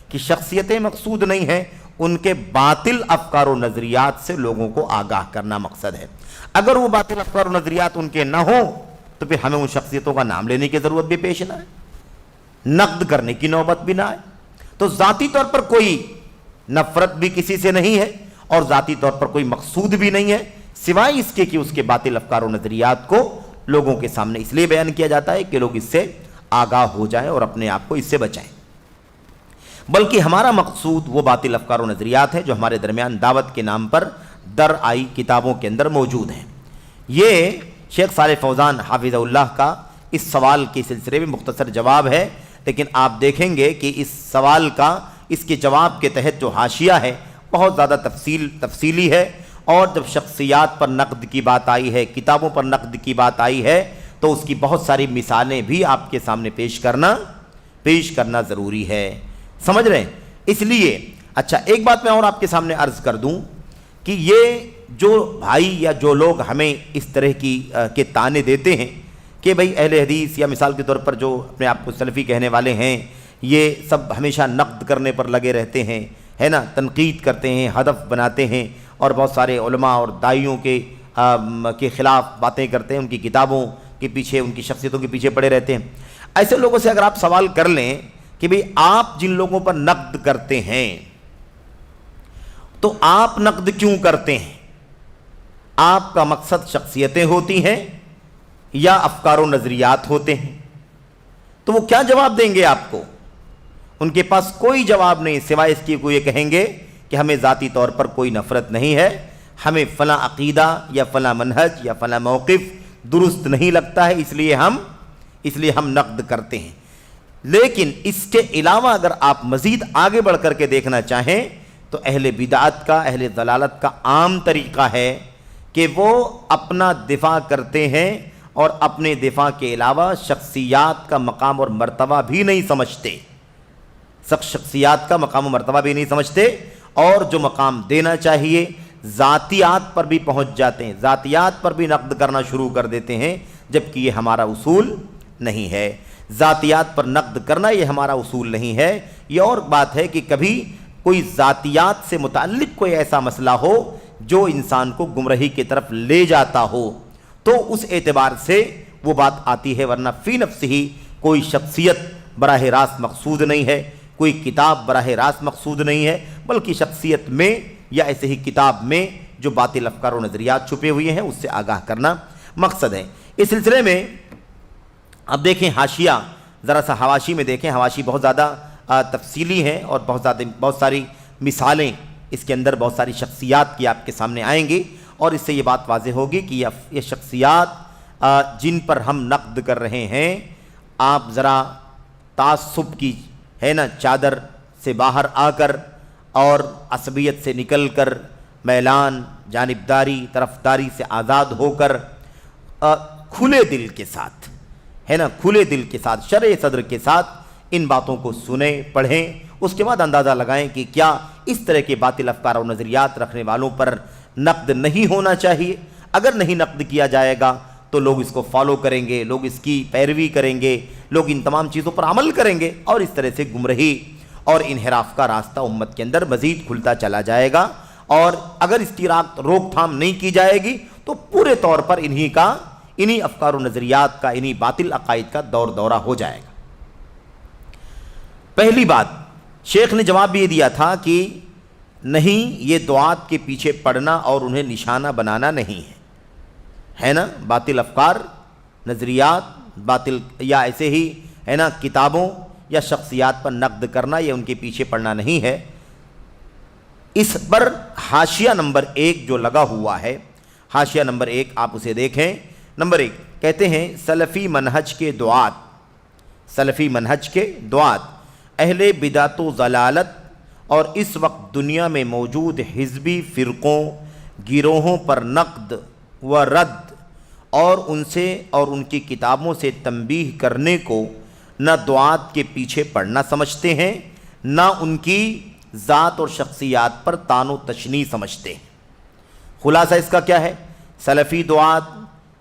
کہ شخصیتیں مقصود نہیں ہیں، ان کے باطل افکار و نظریات سے لوگوں کو آگاہ کرنا مقصد ہے۔ اگر وہ باطل افکار و نظریات ان کے نہ ہوں تو پھر ہمیں ان شخصیتوں کا نام لینے کی ضرورت بھی پیش نہ آئے، نقد کرنے کی نوبت بھی نہ آئے۔ تو ذاتی طور پر کوئی نفرت بھی کسی سے نہیں ہے اور ذاتی طور پر کوئی مقصود بھی نہیں ہے، سوائے اس کے کہ اس کے باطل افکار و نظریات کو لوگوں کے سامنے اس لیے بیان کیا جاتا ہے کہ لوگ اس سے آگاہ ہو جائیں اور اپنے آپ کو اس سے بچائیں۔ بلکہ ہمارا مقصود وہ باطل افکار و نظریات ہے جو ہمارے درمیان دعوت کے نام پر در آئی کتابوں کے اندر موجود ہیں۔ یہ شیخ صالح فوزان حافظہ اللہ کا اس سوال کے سلسلے میں مختصر جواب ہے، لیکن آپ دیکھیں گے کہ اس سوال کا اس کے جواب کے تحت جو حاشیہ ہے بہت زیادہ تفصیلی ہے، اور جب شخصیات پر نقد کی بات آئی ہے، کتابوں پر نقد کی بات آئی ہے، تو اس کی بہت ساری مثالیں بھی آپ کے سامنے پیش کرنا ضروری ہے، سمجھ رہے ہیں؟ اس لیے اچھا ایک بات میں اور آپ کے سامنے عرض کر دوں کہ یہ جو بھائی یا جو لوگ ہمیں اس طرح کے تانے دیتے ہیں کہ بھئی اہل حدیث یا مثال کے طور پر جو اپنے آپ کو سلفی کہنے والے ہیں، یہ سب ہمیشہ نقد کرنے پر لگے رہتے ہیں، ہے نا، تنقید کرتے ہیں، ہدف بناتے ہیں، اور بہت سارے علماء اور داعیوں کے خلاف باتیں کرتے ہیں، ان کی کتابوں کے پیچھے، ان کی شخصیتوں کے پیچھے پڑے رہتے ہیں۔ ایسے لوگوں سے اگر آپ سوال کر لیں کہ بھئی آپ جن لوگوں پر نقد کرتے ہیں تو آپ نقد کیوں کرتے ہیں؟ آپ کا مقصد شخصیتیں ہوتی ہیں یا افکار و نظریات ہوتے ہیں؟ تو وہ کیا جواب دیں گے آپ کو؟ ان کے پاس کوئی جواب نہیں سوائے اس کی کو یہ کہیں گے کہ ہمیں ذاتی طور پر کوئی نفرت نہیں ہے، ہمیں فلاں عقیدہ یا فلاں منہج یا فلاں موقف درست نہیں لگتا ہے، اس لیے ہم نقد کرتے ہیں۔ لیکن اس کے علاوہ اگر آپ مزید آگے بڑھ کر کے دیکھنا چاہیں تو اہل بدعت کا، اہل ضلالت کا عام طریقہ ہے کہ وہ اپنا دفاع کرتے ہیں اور اپنے دفاع کے علاوہ شخصیات کا مقام اور مرتبہ بھی نہیں سمجھتے، شخصیات کا مقام و مرتبہ بھی نہیں سمجھتے، اور جو مقام دینا چاہیے ذاتیات پر بھی پہنچ جاتے ہیں، ذاتیات پر بھی نقد کرنا شروع کر دیتے ہیں، جبکہ یہ ہمارا اصول نہیں ہے۔ ذاتیات پر نقد کرنا یہ ہمارا اصول نہیں ہے۔ یہ اور بات ہے کہ کبھی کوئی ذاتیات سے متعلق کوئی ایسا مسئلہ ہو جو انسان کو گمراہی کی طرف لے جاتا ہو تو اس اعتبار سے وہ بات آتی ہے، ورنہ فی نفس ہی کوئی شخصیت براہ راست مقصود نہیں ہے، کوئی کتاب براہ راست مقصود نہیں ہے، بلکہ شخصیت میں یا ایسے ہی کتاب میں جو باطل افکار و نظریات چھپے ہوئے ہیں اس سے آگاہ کرنا مقصد ہے۔ اس سلسلے میں اب دیکھیں حاشیہ، ذرا سا حواشی میں دیکھیں، حواشی بہت زیادہ تفصیلی ہیں اور بہت ساری مثالیں اس کے اندر، بہت ساری شخصیات کی آپ کے سامنے آئیں گی، اور اس سے یہ بات واضح ہوگی کہ یہ شخصیات جن پر ہم نقد کر رہے ہیں، آپ ذرا تعصب کی ہے نا چادر سے باہر آ کر اور عصبیت سے نکل کر، میلان، جانبداری، طرفداری سے آزاد ہو کر کھلے دل کے ساتھ، ہے نا، کھلے دل کے ساتھ، شرح صدر کے ساتھ ان باتوں کو سنیں، پڑھیں، اس کے بعد اندازہ لگائیں کہ کیا اس طرح کے باطل افکار و نظریات رکھنے والوں پر نقد نہیں ہونا چاہیے۔ اگر نہیں نقد کیا جائے گا تو لوگ اس کو فالو کریں گے، لوگ اس کی پیروی کریں گے، لوگ ان تمام چیزوں پر عمل کریں گے، اور اس طرح سے گمراہی اور انحراف کا راستہ امت کے اندر مزید کھلتا چلا جائے گا، اور اگر اس کی روک تھام نہیں کی جائے گی تو پورے طور پر انہی افکار و نظریات کا، انہی باطل عقائد کا دورہ ہو جائے گا۔ پہلی بات شیخ نے جواب بھی یہ دیا تھا کہ نہیں، یہ دعات کے پیچھے پڑنا اور انہیں نشانہ بنانا نہیں ہے نا، باطل افکار، نظریات، باطل یا ایسے ہی ہے نا کتابوں یا شخصیات پر نقد کرنا، یہ ان کے پیچھے پڑنا نہیں ہے۔ اس پر حاشیہ نمبر 1 جو لگا ہوا ہے، حاشیہ نمبر 1 آپ اسے دیکھیں۔ نمبر 1 کہتے ہیں سلفی منہج کے دعات اہل بدعت و ضلالت اور اس وقت دنیا میں موجود حزبی فرقوں، گروہوں پر نقد و رد اور ان سے اور ان کی کتابوں سے تنبیہ کرنے کو نہ دعات کے پیچھے پڑنا سمجھتے ہیں، نہ ان کی ذات اور شخصیات پر طعن و تشنیع سمجھتے ہیں۔ خلاصہ اس کا کیا ہے؟ سلفی دعات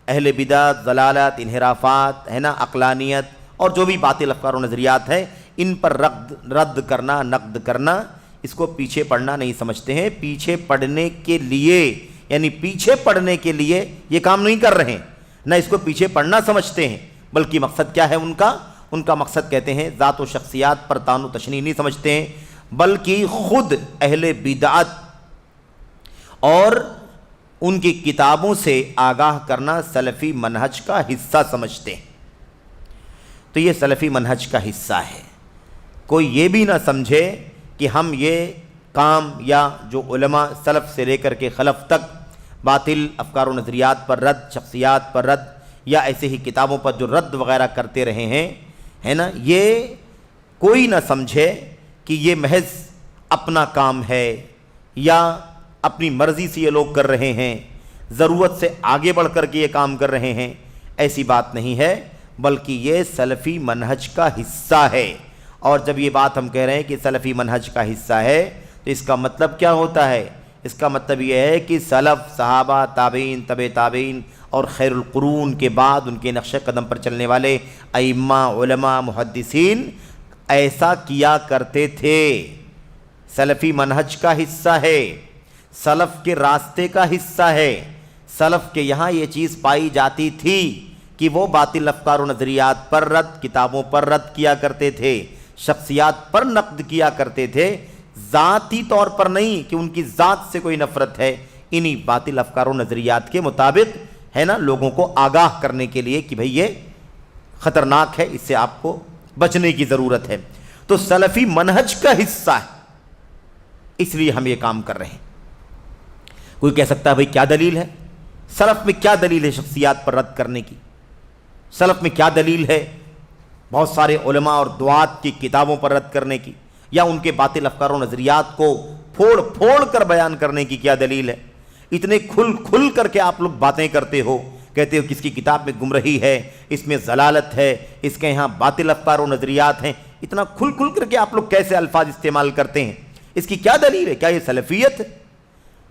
اہل بدعت، ضلالت، انحرافات، ہے نا، عقلانیت اور جو بھی باطل افکار و نظریات ہیں ان پر رد کرنا، نقد کرنا، اس کو پیچھے پڑنا نہیں سمجھتے ہیں۔ پیچھے پڑنے کے لیے، یعنی پیچھے پڑنے کے لیے یہ کام نہیں کر رہے ہیں، نہ اس کو پیچھے پڑنا سمجھتے ہیں، بلکہ مقصد کیا ہے ان کا مقصد کہتے ہیں ذات و شخصیات پر طعن و تشنیع نہیں سمجھتے ہیں، بلکہ خود اہل بدعت اور ان کی کتابوں سے آگاہ کرنا سلفی منہج کا حصہ سمجھتے ہیں۔ تو یہ سلفی منہج کا حصہ ہے۔ کوئی یہ بھی نہ سمجھے کہ ہم یہ کام یا جو علماء سلف سے لے کر کے خلف تک باطل افکار و نظریات پر رد، شخصیات پر رد یا ایسے ہی کتابوں پر جو رد وغیرہ کرتے رہے ہیں، ہے نا، یہ کوئی نہ سمجھے کہ یہ محض اپنا کام ہے یا اپنی مرضی سے یہ لوگ کر رہے ہیں، ضرورت سے آگے بڑھ کر کے یہ کام کر رہے ہیں، ایسی بات نہیں ہے، بلکہ یہ سلفی منہج کا حصہ ہے۔ اور جب یہ بات ہم کہہ رہے ہیں کہ سلفی منہج کا حصہ ہے تو اس کا مطلب کیا ہوتا ہے؟ اس کا مطلب یہ ہے کہ سلف، صحابہ، تابعین، تبع تابعین اور خیر القرون کے بعد ان کے نقش قدم پر چلنے والے ائمہ، علماء، محدثین ایسا کیا کرتے تھے۔ سلفی منہج کا حصہ ہے، سلف کے راستے کا حصہ ہے۔ سلف کے یہاں یہ چیز پائی جاتی تھی کہ وہ باطل افکار و نظریات پر رد، کتابوں پر رد کیا کرتے تھے، شخصیات پر نقد کیا کرتے تھے، ذاتی طور پر نہیں کہ ان کی ذات سے کوئی نفرت ہے، انہی باطل افکار و نظریات کے مطابق ہے نا لوگوں کو آگاہ کرنے کے لیے کہ بھئی یہ خطرناک ہے، اس سے آپ کو بچنے کی ضرورت ہے۔ تو سلفی منہج کا حصہ ہے، اس لیے ہم یہ کام کر رہے ہیں۔ کوئی کہہ سکتا ہے بھئی کیا دلیل ہے؟ سلف میں کیا دلیل ہے شخصیات پر رد کرنے کی؟ سلف میں کیا دلیل ہے بہت سارے علماء اور دعات کی کتابوں پر رد کرنے کی، یا ان کے باطل افکار و نظریات کو پھوڑ پھوڑ کر بیان کرنے کی کیا دلیل ہے؟ اتنے کھل کھل کر کے آپ لوگ باتیں کرتے ہو، کہتے ہو کس کی کتاب میں گمراہی ہے، اس میں ضلالت ہے، اس کے یہاں باطل افکار و نظریات ہیں، اتنا کھل کھل کر کے آپ لوگ کیسے الفاظ استعمال کرتے ہیں؟ اس کی کیا دلیل ہے؟ کیا یہ سلفیت ہے؟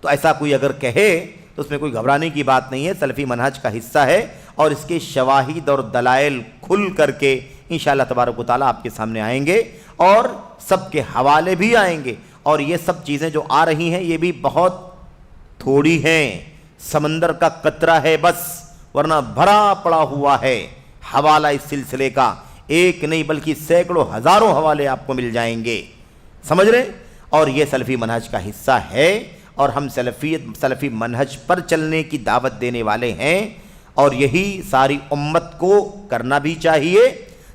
تو ایسا کوئی اگر کہے تو اس میں کوئی گھبرانے کی بات نہیں ہے، سلفی منہج کا حصہ ہے، اور اس کے شواہد اور دلائل کھل کر کے انشاءاللہ تبارک و تعالیٰ آپ کے سامنے آئیں گے، اور سب کے حوالے بھی آئیں گے۔ اور یہ سب چیزیں جو آ رہی ہیں یہ بھی بہت تھوڑی ہیں، سمندر کا قطرہ ہے بس، ورنہ بھرا پڑا ہوا ہے حوالہ اس سلسلے کا، ایک نہیں بلکہ سینکڑوں ہزاروں حوالے آپ کو مل جائیں گے، سمجھ رہے؟ اور یہ سلفی منہج کا حصہ ہے، اور ہم سلفی منہج پر چلنے کی دعوت دینے والے ہیں، اور یہی ساری امت کو کرنا بھی چاہیے،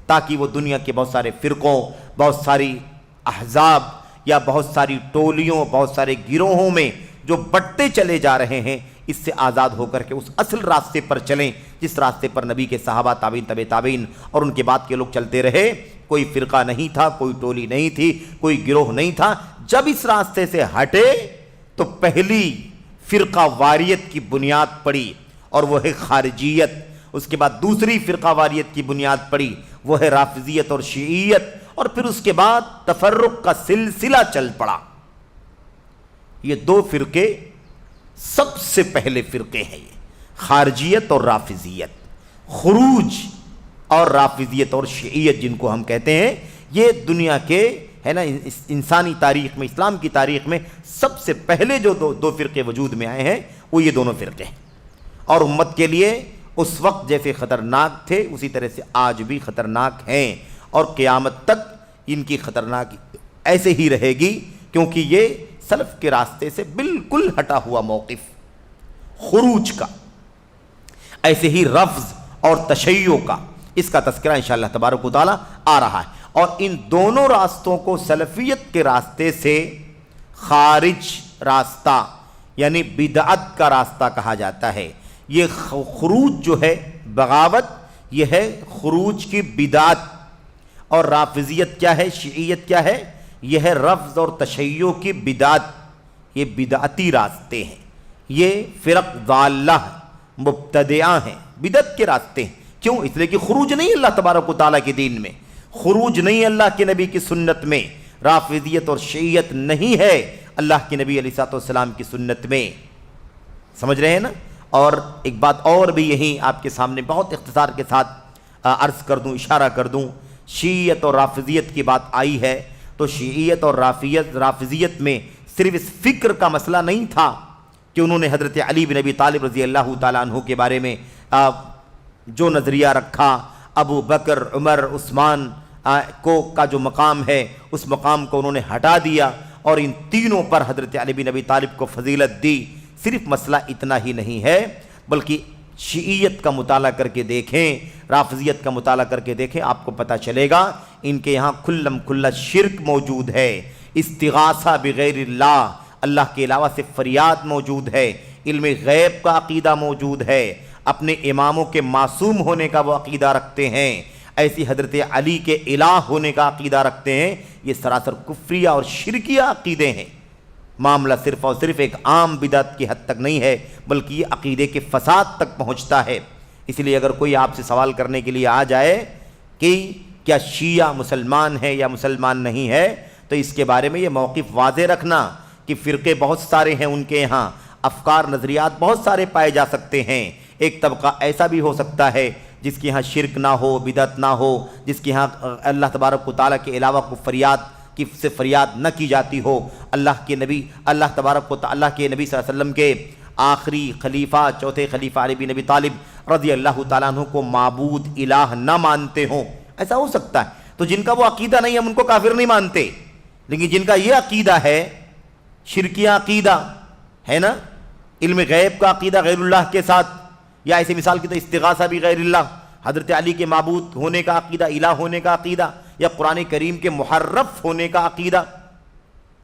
تاکہ وہ دنیا کے بہت سارے فرقوں، بہت ساری احزاب یا بہت ساری ٹولیوں، بہت سارے گروہوں میں جو بٹتے چلے جا رہے ہیں، اس سے آزاد ہو کر کے اس اصل راستے پر چلیں جس راستے پر نبی کے صحابہ، تابعین، تبع تابعین اور ان کے بعد کے لوگ چلتے رہے۔ کوئی فرقہ نہیں تھا، کوئی ٹولی نہیں تھی، کوئی گروہ نہیں تھا۔ جب اس راستے سے ہٹے تو پہلی فرقہ واریت کی بنیاد پڑی، اور وہ ہے خارجیت۔ اس کے بعد دوسری فرقہ واریت کی بنیاد پڑی، وہ ہے رافضیت اور شیعیت، اور پھر اس کے بعد تفرق کا سلسلہ چل پڑا۔ یہ دو فرقے سب سے پہلے فرقے ہیں، یہ خارجیت اور رافضیت۔ خروج اور رافضیت اور شیعیت جن کو ہم کہتے ہیں، یہ دنیا کے ہے نا انسانی تاریخ میں، اسلام کی تاریخ میں سب سے پہلے جو دو فرقے وجود میں آئے ہیں وہ یہ دونوں فرقے ہیں، اور امت کے لیے اس وقت جیسے خطرناک تھے اسی طرح سے آج بھی خطرناک ہیں، اور قیامت تک ان کی خطرناکی ایسے ہی رہے گی، کیونکہ یہ سلف کے راستے سے بالکل ہٹا ہوا موقف خروج کا، ایسے ہی رفض اور تشیع کا، اس کا تذکرہ انشاءاللہ تبارک و تعالیٰ آ رہا ہے۔ اور ان دونوں راستوں کو سلفیت کے راستے سے خارج راستہ یعنی بدعت کا راستہ کہا جاتا ہے۔ یہ خروج جو ہے بغاوت، یہ ہے خروج کی بدعت، اور رافضیت کیا ہے، شیعیت کیا ہے، یہ ہے رفض اور تشیع کی بدعت۔ یہ بدعتی راستے ہیں، یہ فرق ضالہ مبتدعہ ہیں، بدعت کے راستے ہیں۔ کیوں؟ اس لیے کہ خروج نہیں اللہ تبارک و تعالیٰ کے دین میں، خروج نہیں اللہ کے نبی کی سنت میں، رافضیت اور شیعیت نہیں ہے اللہ کے نبی علیہ الصلوۃ والسلام کی سنت میں، سمجھ رہے ہیں نا؟ اور ایک بات اور بھی یہیں آپ کے سامنے بہت اختصار کے ساتھ عرض کر دوں، اشارہ کر دوں۔ شیعیت اور رافضیت کی بات آئی ہے تو شیعیت اور رافضیت میں صرف اس فکر کا مسئلہ نہیں تھا کہ انہوں نے حضرت علی بن ابی طالب رضی اللہ تعالیٰ عنہ کے بارے میں جو نظریہ رکھا، ابو بکر، عمر، عثمان کا جو مقام ہے اس مقام کو انہوں نے ہٹا دیا، اور ان تینوں پر حضرت علی بن ابی طالب کو فضیلت دی۔ صرف مسئلہ اتنا ہی نہیں ہے، بلکہ شیعیت کا مطالعہ کر کے دیکھیں، رافضیت کا مطالعہ کر کے دیکھیں، آپ کو پتہ چلے گا ان کے یہاں کھلم کھلا شرک موجود ہے، استغاثہ بغیر اللہ، اللہ کے علاوہ سے فریاد موجود ہے، علم غیب کا عقیدہ موجود ہے، اپنے اماموں کے معصوم ہونے کا وہ عقیدہ رکھتے ہیں، ایسی حضرت علی کے الہ ہونے کا عقیدہ رکھتے ہیں، یہ سراسر کفریہ اور شرکیہ عقیدے ہیں۔ معاملہ صرف اور صرف ایک عام بدعت کی حد تک نہیں ہے، بلکہ یہ عقیدے کے فساد تک پہنچتا ہے۔ اس لیے اگر کوئی آپ سے سوال کرنے کے لیے آ جائے کہ کیا شیعہ مسلمان ہے یا مسلمان نہیں ہے، تو اس کے بارے میں یہ موقف واضح رکھنا کہ فرقے بہت سارے ہیں ان کے یہاں، افکار نظریات بہت سارے پائے جا سکتے ہیں۔ ایک طبقہ ایسا بھی ہو سکتا ہے جس کے یہاں شرک نہ ہو، بدعت نہ ہو، جس کے یہاں اللہ تبارک و تعالیٰ کے علاوہ کو سے فریاد نہ کی جاتی ہو، اللہ تبارک و تعالیٰ کے نبی صلی اللہ علیہ وسلم کے آخری خلیفہ چوتھے خلیفہ علی بن ابی طالب رضی اللہ تعالیٰ عنہ کو معبود الہ نہ مانتے ہوں، ایسا ہو سکتا ہے۔ تو جن کا وہ عقیدہ نہیں، ہم ان کو کافر نہیں مانتے، لیکن جن کا یہ عقیدہ ہے، شرکیہ عقیدہ ہے نا، علم غیب کا عقیدہ غیر اللہ کے ساتھ، یا ایسی مثال کی تو استغاثہ بھی غیر اللہ، حضرت علی کے معبود ہونے کا عقیدہ، الہ ہونے کا عقیدہ، یا قرآن کریم کے محرف ہونے کا عقیدہ،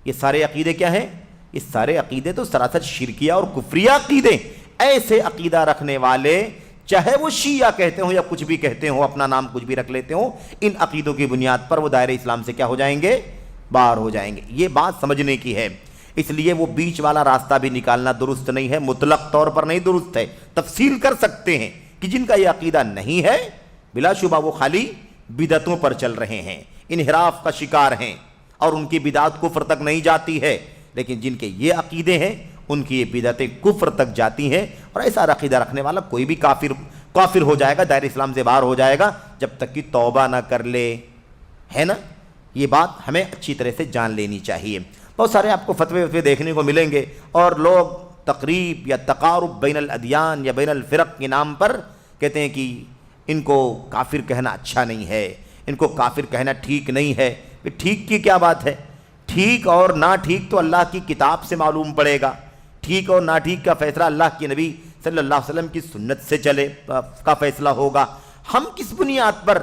یہ سارے عقیدے کیا ہیں؟ یہ سارے عقیدے تو سراسر شرکیہ اور کفریہ عقیدے۔ ایسے عقیدہ رکھنے والے چاہے وہ شیعہ کہتے ہوں یا کچھ بھی کہتے ہوں، اپنا نام کچھ بھی رکھ لیتے ہوں، ان عقیدوں کی بنیاد پر وہ دائرہ اسلام سے کیا ہو جائیں گے؟ باہر ہو جائیں گے۔ یہ بات سمجھنے کی ہے، اس لیے وہ بیچ والا راستہ بھی نکالنا درست نہیں ہے، مطلق طور پر نہیں درست ہے۔ تفصیل کر سکتے ہیں کہ جن کا یہ عقیدہ نہیں ہے، بلا شبہ وہ خالی بدعتوں پر چل رہے ہیں، انحراف کا شکار ہیں، اور ان کی بدعت کفر تک نہیں جاتی ہے، لیکن جن کے یہ عقیدے ہیں ان کی یہ بدعتیں کفر تک جاتی ہیں، اور ایسا عقیدہ رکھنے والا کوئی بھی کافر ہو جائے گا، دائرہ اسلام سے باہر ہو جائے گا، جب تک کہ توبہ نہ کر لے، ہے نا۔ یہ بات ہمیں اچھی طرح سے جان لینی چاہیے۔ بہت سارے آپ کو فتوے دیکھنے کو ملیں گے، اور لوگ تقریب یا تقارب بین الادیان یا بین الفرق کے نام پر کہتے ہیں کہ ان کو کافر کہنا اچھا نہیں ہے، ان کو کافر کہنا ٹھیک نہیں ہے۔ ٹھیک کی کیا بات ہے؟ ٹھیک اور نہ ٹھیک تو اللہ کی کتاب سے معلوم پڑے گا، ٹھیک اور نہ ٹھیک کا فیصلہ اللہ کے نبی صلی اللہ علیہ وسلم کی سنت سے کا فیصلہ ہوگا۔ ہم کس بنیاد پر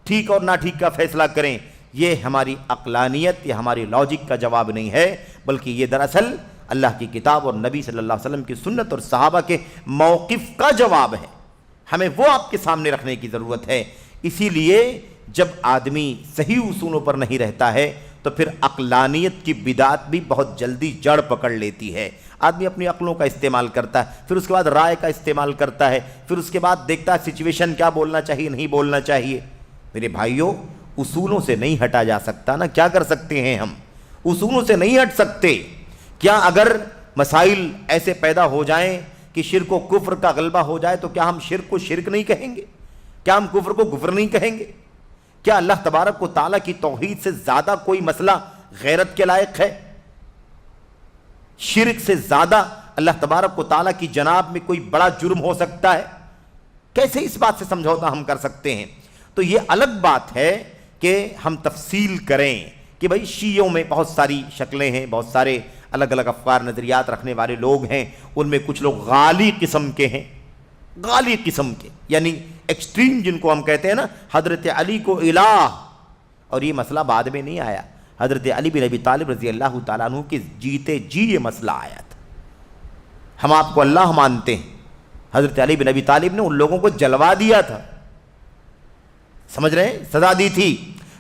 ٹھیک اور نہ ٹھیک کا فیصلہ کریں؟ یہ ہماری عقلانیت یا ہماری لاجک کا جواب نہیں ہے، بلکہ یہ دراصل اللہ کی کتاب اور نبی صلی اللہ علیہ وسلم کی سنت اور صحابہ کے موقف کا جواب ہے۔ ہمیں وہ آپ کے سامنے رکھنے کی ضرورت ہے۔ اسی لیے جب آدمی صحیح اصولوں پر نہیں رہتا ہے تو پھر عقلانیت کی بدعت بھی بہت جلدی جڑ پکڑ لیتی ہے۔ آدمی اپنی عقلوں کا استعمال کرتا ہے، پھر اس کے بعد رائے کا استعمال کرتا ہے، پھر اس کے بعد دیکھتا ہے سچویشن کیا بولنا چاہیے نہیں بولنا چاہیے۔ میرے بھائیوں، اصولوں سے نہیں ہٹا جا سکتا نا، کیا کر سکتے ہیں ہم؟ اصولوں سے نہیں ہٹ سکتے۔ کیا اگر مسائل ایسے پیدا ہو جائیں کہ شرک و کفر کا غلبہ ہو جائے تو کیا ہم شرک کو شرک نہیں کہیں گے؟ کیا ہم کفر کو کفر نہیں کہیں گے؟ کیا اللہ تبارک و تعالیٰ کی توحید سے زیادہ کوئی مسئلہ غیرت کے لائق ہے؟ شرک سے زیادہ اللہ تبارک و تعالیٰ کی جناب میں کوئی بڑا جرم ہو سکتا ہے؟ کیسے اس بات سے سمجھوتا ہم کر سکتے ہیں؟ تو یہ الگ بات ہے کہ ہم تفصیل کریں کہ بھائی شیعوں میں بہت ساری شکلیں ہیں، بہت سارے الگ الگ افکار نظریات رکھنے والے لوگ ہیں، ان میں کچھ لوگ غالی قسم کے ہیں، غالی قسم کے، یعنی ایکسٹریم جن کو ہم کہتے ہیں نا، حضرت علی کو الہ، اور یہ مسئلہ بعد میں نہیں آیا، حضرت علی بن ابی طالب رضی اللہ تعالیٰ عنہ کے جیتے جی یہ مسئلہ آیا تھا۔ ہم آپ کو اللہ مانتے ہیں، حضرت علی بن ابی طالب نے ان لوگوں کو جلوا دیا تھا، سمجھ رہے ہیں، سزا دی تھی۔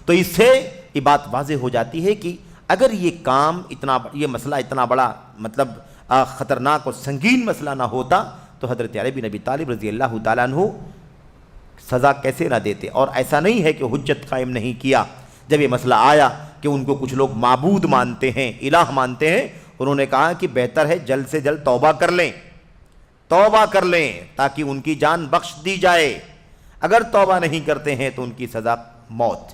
تو اس سے یہ بات واضح ہو جاتی ہے کہ اگر یہ کام یہ مسئلہ اتنا بڑا مطلب خطرناک اور سنگین مسئلہ نہ ہوتا تو حضرت علی بن ابی طالب رضی اللہ تعالیٰ عنہ سزا کیسے نہ دیتے؟ اور ایسا نہیں ہے کہ حجت قائم نہیں کیا۔ جب یہ مسئلہ آیا کہ ان کو کچھ لوگ معبود مانتے ہیں، الہ مانتے ہیں، انہوں نے کہا کہ بہتر ہے جلد سے جلد توبہ کر لیں تاکہ ان کی جان بخش دی جائے۔ اگر توبہ نہیں کرتے ہیں تو ان کی سزا موت،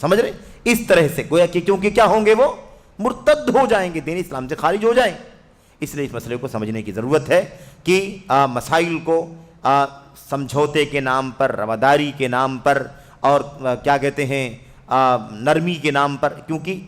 سمجھ رہے؟ اس طرح سے گویا کہ کیونکہ کیا ہوں گے، وہ مرتد ہو جائیں گے، دین اسلام سے خارج ہو جائیں۔ اس لیے اس مسئلے کو سمجھنے کی ضرورت ہے کہ مسائل کو سمجھوتے کے نام پر، رواداری کے نام پر، اور کیا کہتے ہیں نرمی کے نام پر، کیونکہ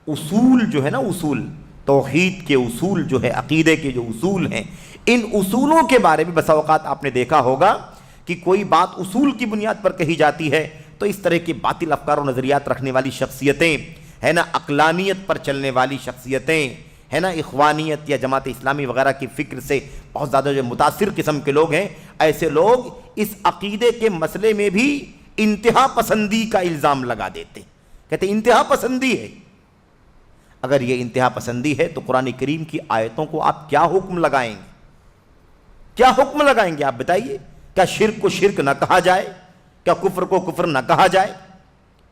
اصول جو ہے نا، اصول توحید کے اصول جو ہے، عقیدے کے جو اصول ہیں، ان اصولوں کے بارے میں بسا اوقات آپ نے دیکھا ہوگا کہ کوئی بات اصول کی بنیاد پر کہی جاتی ہے تو اس طرح کے باطل افکار و نظریات رکھنے والی شخصیتیں، ہے نا، عقلانیت پر چلنے والی شخصیتیں، ہے نا، اخوانیت یا جماعت اسلامی وغیرہ کی فکر سے بہت زیادہ جو متاثر قسم کے لوگ ہیں، ایسے لوگ اس عقیدے کے مسئلے میں بھی انتہا پسندی کا الزام لگا دیتے ہیں، کہتے ہیں انتہا پسندی ہے۔ اگر یہ انتہا پسندی ہے تو قرآن کریم کی آیتوں کو آپ کیا حکم لگائیں گے؟ کیا حکم لگائیں گے آپ بتائیے؟ کیا شرک کو شرک نہ کہا جائے؟ کیا کفر کو کفر نہ کہا جائے؟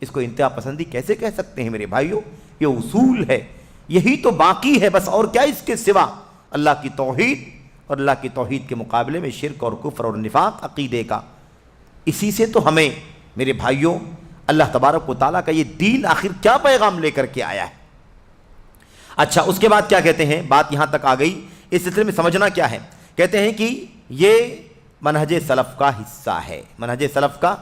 اس کو انتہا پسندی کیسے کہہ سکتے ہیں میرے بھائیوں؟ یہ اصول ہے، یہی تو باقی ہے بس، اور کیا اس کے سوا؟ اللہ کی توحید، اور اللہ کی توحید کے مقابلے میں شرک اور کفر اور نفاق عقیدے کا۔ اسی سے تو ہمیں میرے بھائیوں اللہ تبارک و تعالیٰ کا یہ دین آخر کیا پیغام لے کر کے آیا ہے۔ اچھا، اس کے بعد کیا کہتے ہیں؟ بات یہاں تک آ گئی، اس سلسلے میں سمجھنا کیا ہے؟ کہتے ہیں کہ یہ منہج سلف کا حصہ ہے، منہج سلف کا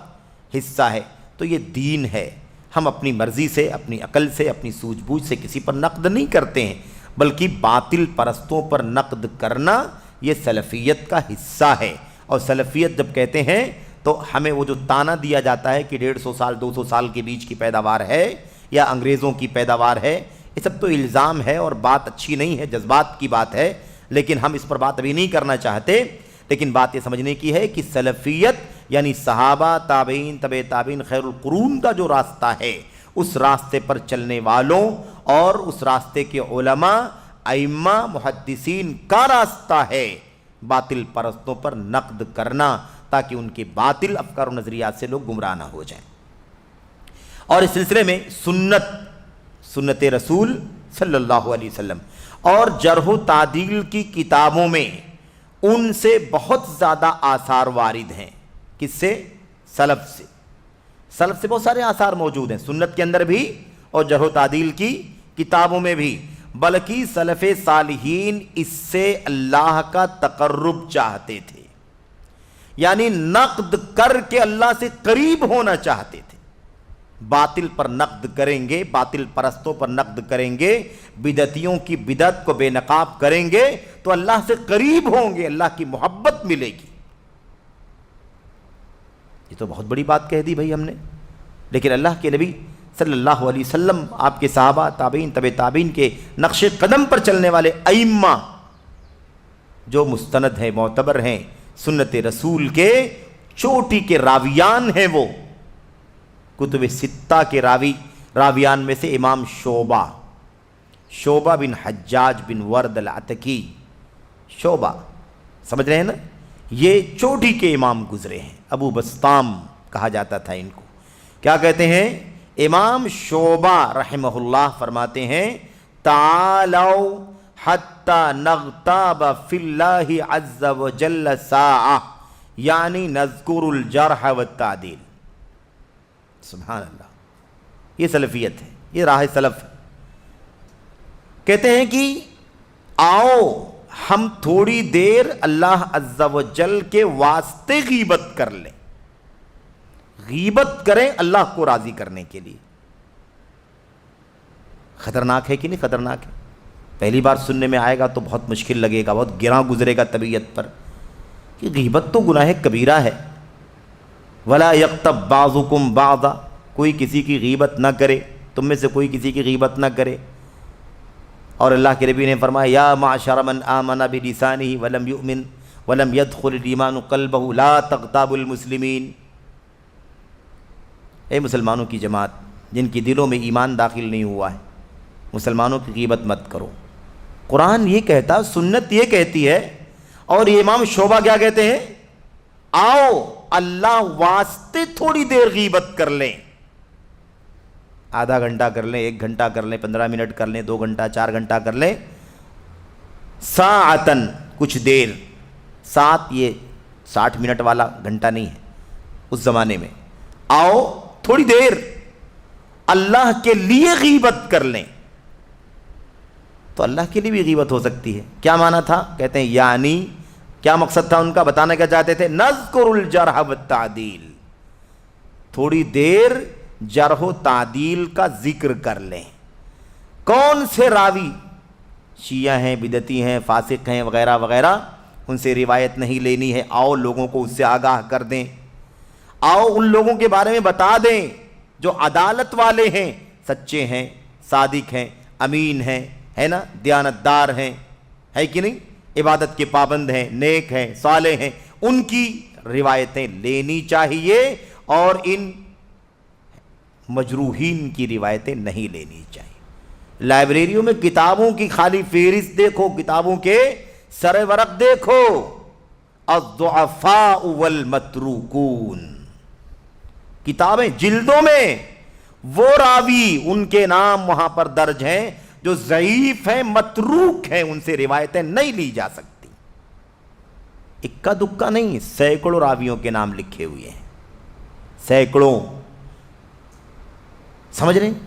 حصہ ہے، تو یہ دین ہے۔ ہم اپنی مرضی سے، اپنی عقل سے، اپنی سوجھ بوجھ سے کسی پر نقد نہیں کرتے ہیں، بلکہ باطل پرستوں پر نقد کرنا یہ سلفیت کا حصہ ہے۔ اور سلفیت جب کہتے ہیں تو ہمیں وہ جو تانا دیا جاتا ہے کہ 150 سال 200 سال کے بیچ کی پیداوار ہے یا انگریزوں کی پیداوار ہے، یہ سب تو الزام ہے اور بات اچھی نہیں ہے، جذبات کی بات ہے، لیکن ہم اس پر بات ابھی نہیں کرنا چاہتے۔ لیکن بات یہ سمجھنے کی ہے کہ سلفیت یعنی صحابہ، تابعین، تبع تابعین، خیر القرون کا جو راستہ ہے، اس راستے پر چلنے والوں اور اس راستے کے علماء، ائمہ، محدثین کا راستہ ہے باطل پرستوں پر نقد کرنا، تاکہ ان کے باطل افکار و نظریات سے لوگ گمراہ نہ ہو جائیں۔ اور اس سلسلے میں سنت رسول صلی اللہ علیہ وسلم اور جرح و تعدیل کی کتابوں میں ان سے بہت زیادہ آثار وارد ہیں۔ کس سے؟ سلف سے۔ سلف سے بہت سارے آثار موجود ہیں، سنت کے اندر بھی اور جرح و تعدیل کی کتابوں میں بھی، بلکہ سلف صالحین اس سے اللہ کا تقرب چاہتے تھے، یعنی نقد کر کے اللہ سے قریب ہونا چاہتے تھے۔ باطل پر نقد کریں گے، باطل پرستوں پر نقد کریں گے، بدعتیوں کی بدعت کو بے نقاب کریں گے تو اللہ سے قریب ہوں گے، اللہ کی محبت ملے گی۔ یہ تو بہت بڑی بات کہہ دی بھائی ہم نے، لیکن اللہ کے نبی صلی اللہ علیہ وسلم، آپ کے صحابہ، تابعین، تبع تابعین کے نقش قدم پر چلنے والے ائمہ جو مستند ہیں، معتبر ہیں، سنت رسول کے چوٹی کے راویان ہیں، وہ کتب ستہ کے راویان میں سے امام شعبہ بن حجاج بن ورد العتکی، شعبہ سمجھ رہے ہیں نا، یہ چوٹی کے امام گزرے ہیں، ابو بسطام کہا جاتا تھا ان کو۔ کیا کہتے ہیں؟ امام شعبہ رحمہ اللہ فرماتے ہیں تعالوا حتی نغتاب فی اللہ عز وجل ساعہ، یعنی نذکر الجرح والتعدیل۔ سبحان اللہ، یہ سلفیت ہے، یہ راہ سلف ہے۔ کہتے ہیں کہ آؤ ہم تھوڑی دیر اللہ عز و جل کے واسطے غیبت کر لیں، غیبت کریں اللہ کو راضی کرنے کے لیے۔ خطرناک ہے کہ نہیں خطرناک ہے؟ پہلی بار سننے میں آئے گا تو بہت مشکل لگے گا، بہت گراں گزرے گا طبیعت پر کہ غیبت تو گناہ کبیرہ ہے۔ ولا یغتب بعضکم بعضا، کوئی کسی کی غیبت نہ کرے، تم میں سے کوئی کسی کی غیبت نہ کرے۔ اور اللہ کے نبی نے فرمایا یا معشر من آمن بلسانہ ولم یؤمن ولم يدخل الایمان قلبہ لا تغتابوا المسلمین، اے مسلمانوں کی جماعت جن کی دلوں میں ایمان داخل نہیں ہوا ہے، مسلمانوں کی غیبت مت کرو۔ قرآن یہ کہتا، سنت یہ کہتی ہے، اور یہ امام شعبہ کیا کہتے ہیں؟ آؤ اللہ واسطے تھوڑی دیر غیبت کر لیں، آدھا گھنٹہ کر لیں، 1 گھنٹہ کر لیں، 15 منٹ کر لیں، 2 گھنٹہ 4 گھنٹہ کر لیں، ساعتن کچھ دیر، سات یہ 60 منٹ والا گھنٹہ نہیں ہے اس زمانے میں، آؤ تھوڑی دیر اللہ کے لیے غیبت کر لیں۔ تو اللہ کے لیے بھی غیبت ہو سکتی ہے۔ کیا معنی تھا؟ کہتے ہیں یعنی کیا مقصد تھا ان کا؟ بتانا کیا چاہتے تھے؟ نذکر الجرح والتعدیل، تھوڑی دیر جرح و تعدیل کا ذکر کر لیں۔ کون سے راوی شیعہ ہیں، بدعتی ہیں، فاسق ہیں وغیرہ وغیرہ، ان سے روایت نہیں لینی ہے، آؤ لوگوں کو اس سے آگاہ کر دیں، آؤ ان لوگوں کے بارے میں بتا دیں جو عدالت والے ہیں، سچے ہیں، صادق ہیں، امین ہیں، ہے نا، دیانتدار ہیں، ہے کہ نہیں، عبادت کے پابند ہیں، نیک ہیں، صالح ہیں، ان کی روایتیں لینی چاہیے اور ان مجروحین کی روایتیں نہیں لینی چاہیے۔ لائبریریوں میں کتابوں کی خالی فہرست دیکھو، کتابوں کے سر ورق دیکھو، الضعفاء والمتروکون، کتابیں جلدوں میں وہ راوی ان کے نام وہاں پر درج ہیں جو ضعیف ہیں، متروک ہیں، ان سے روایتیں نہیں لی جا سکتی۔ اکا دکا نہیں، سینکڑوں راویوں کے نام لکھے ہوئے ہیں، سینکڑوں۔ سمجھ رہے ہیں؟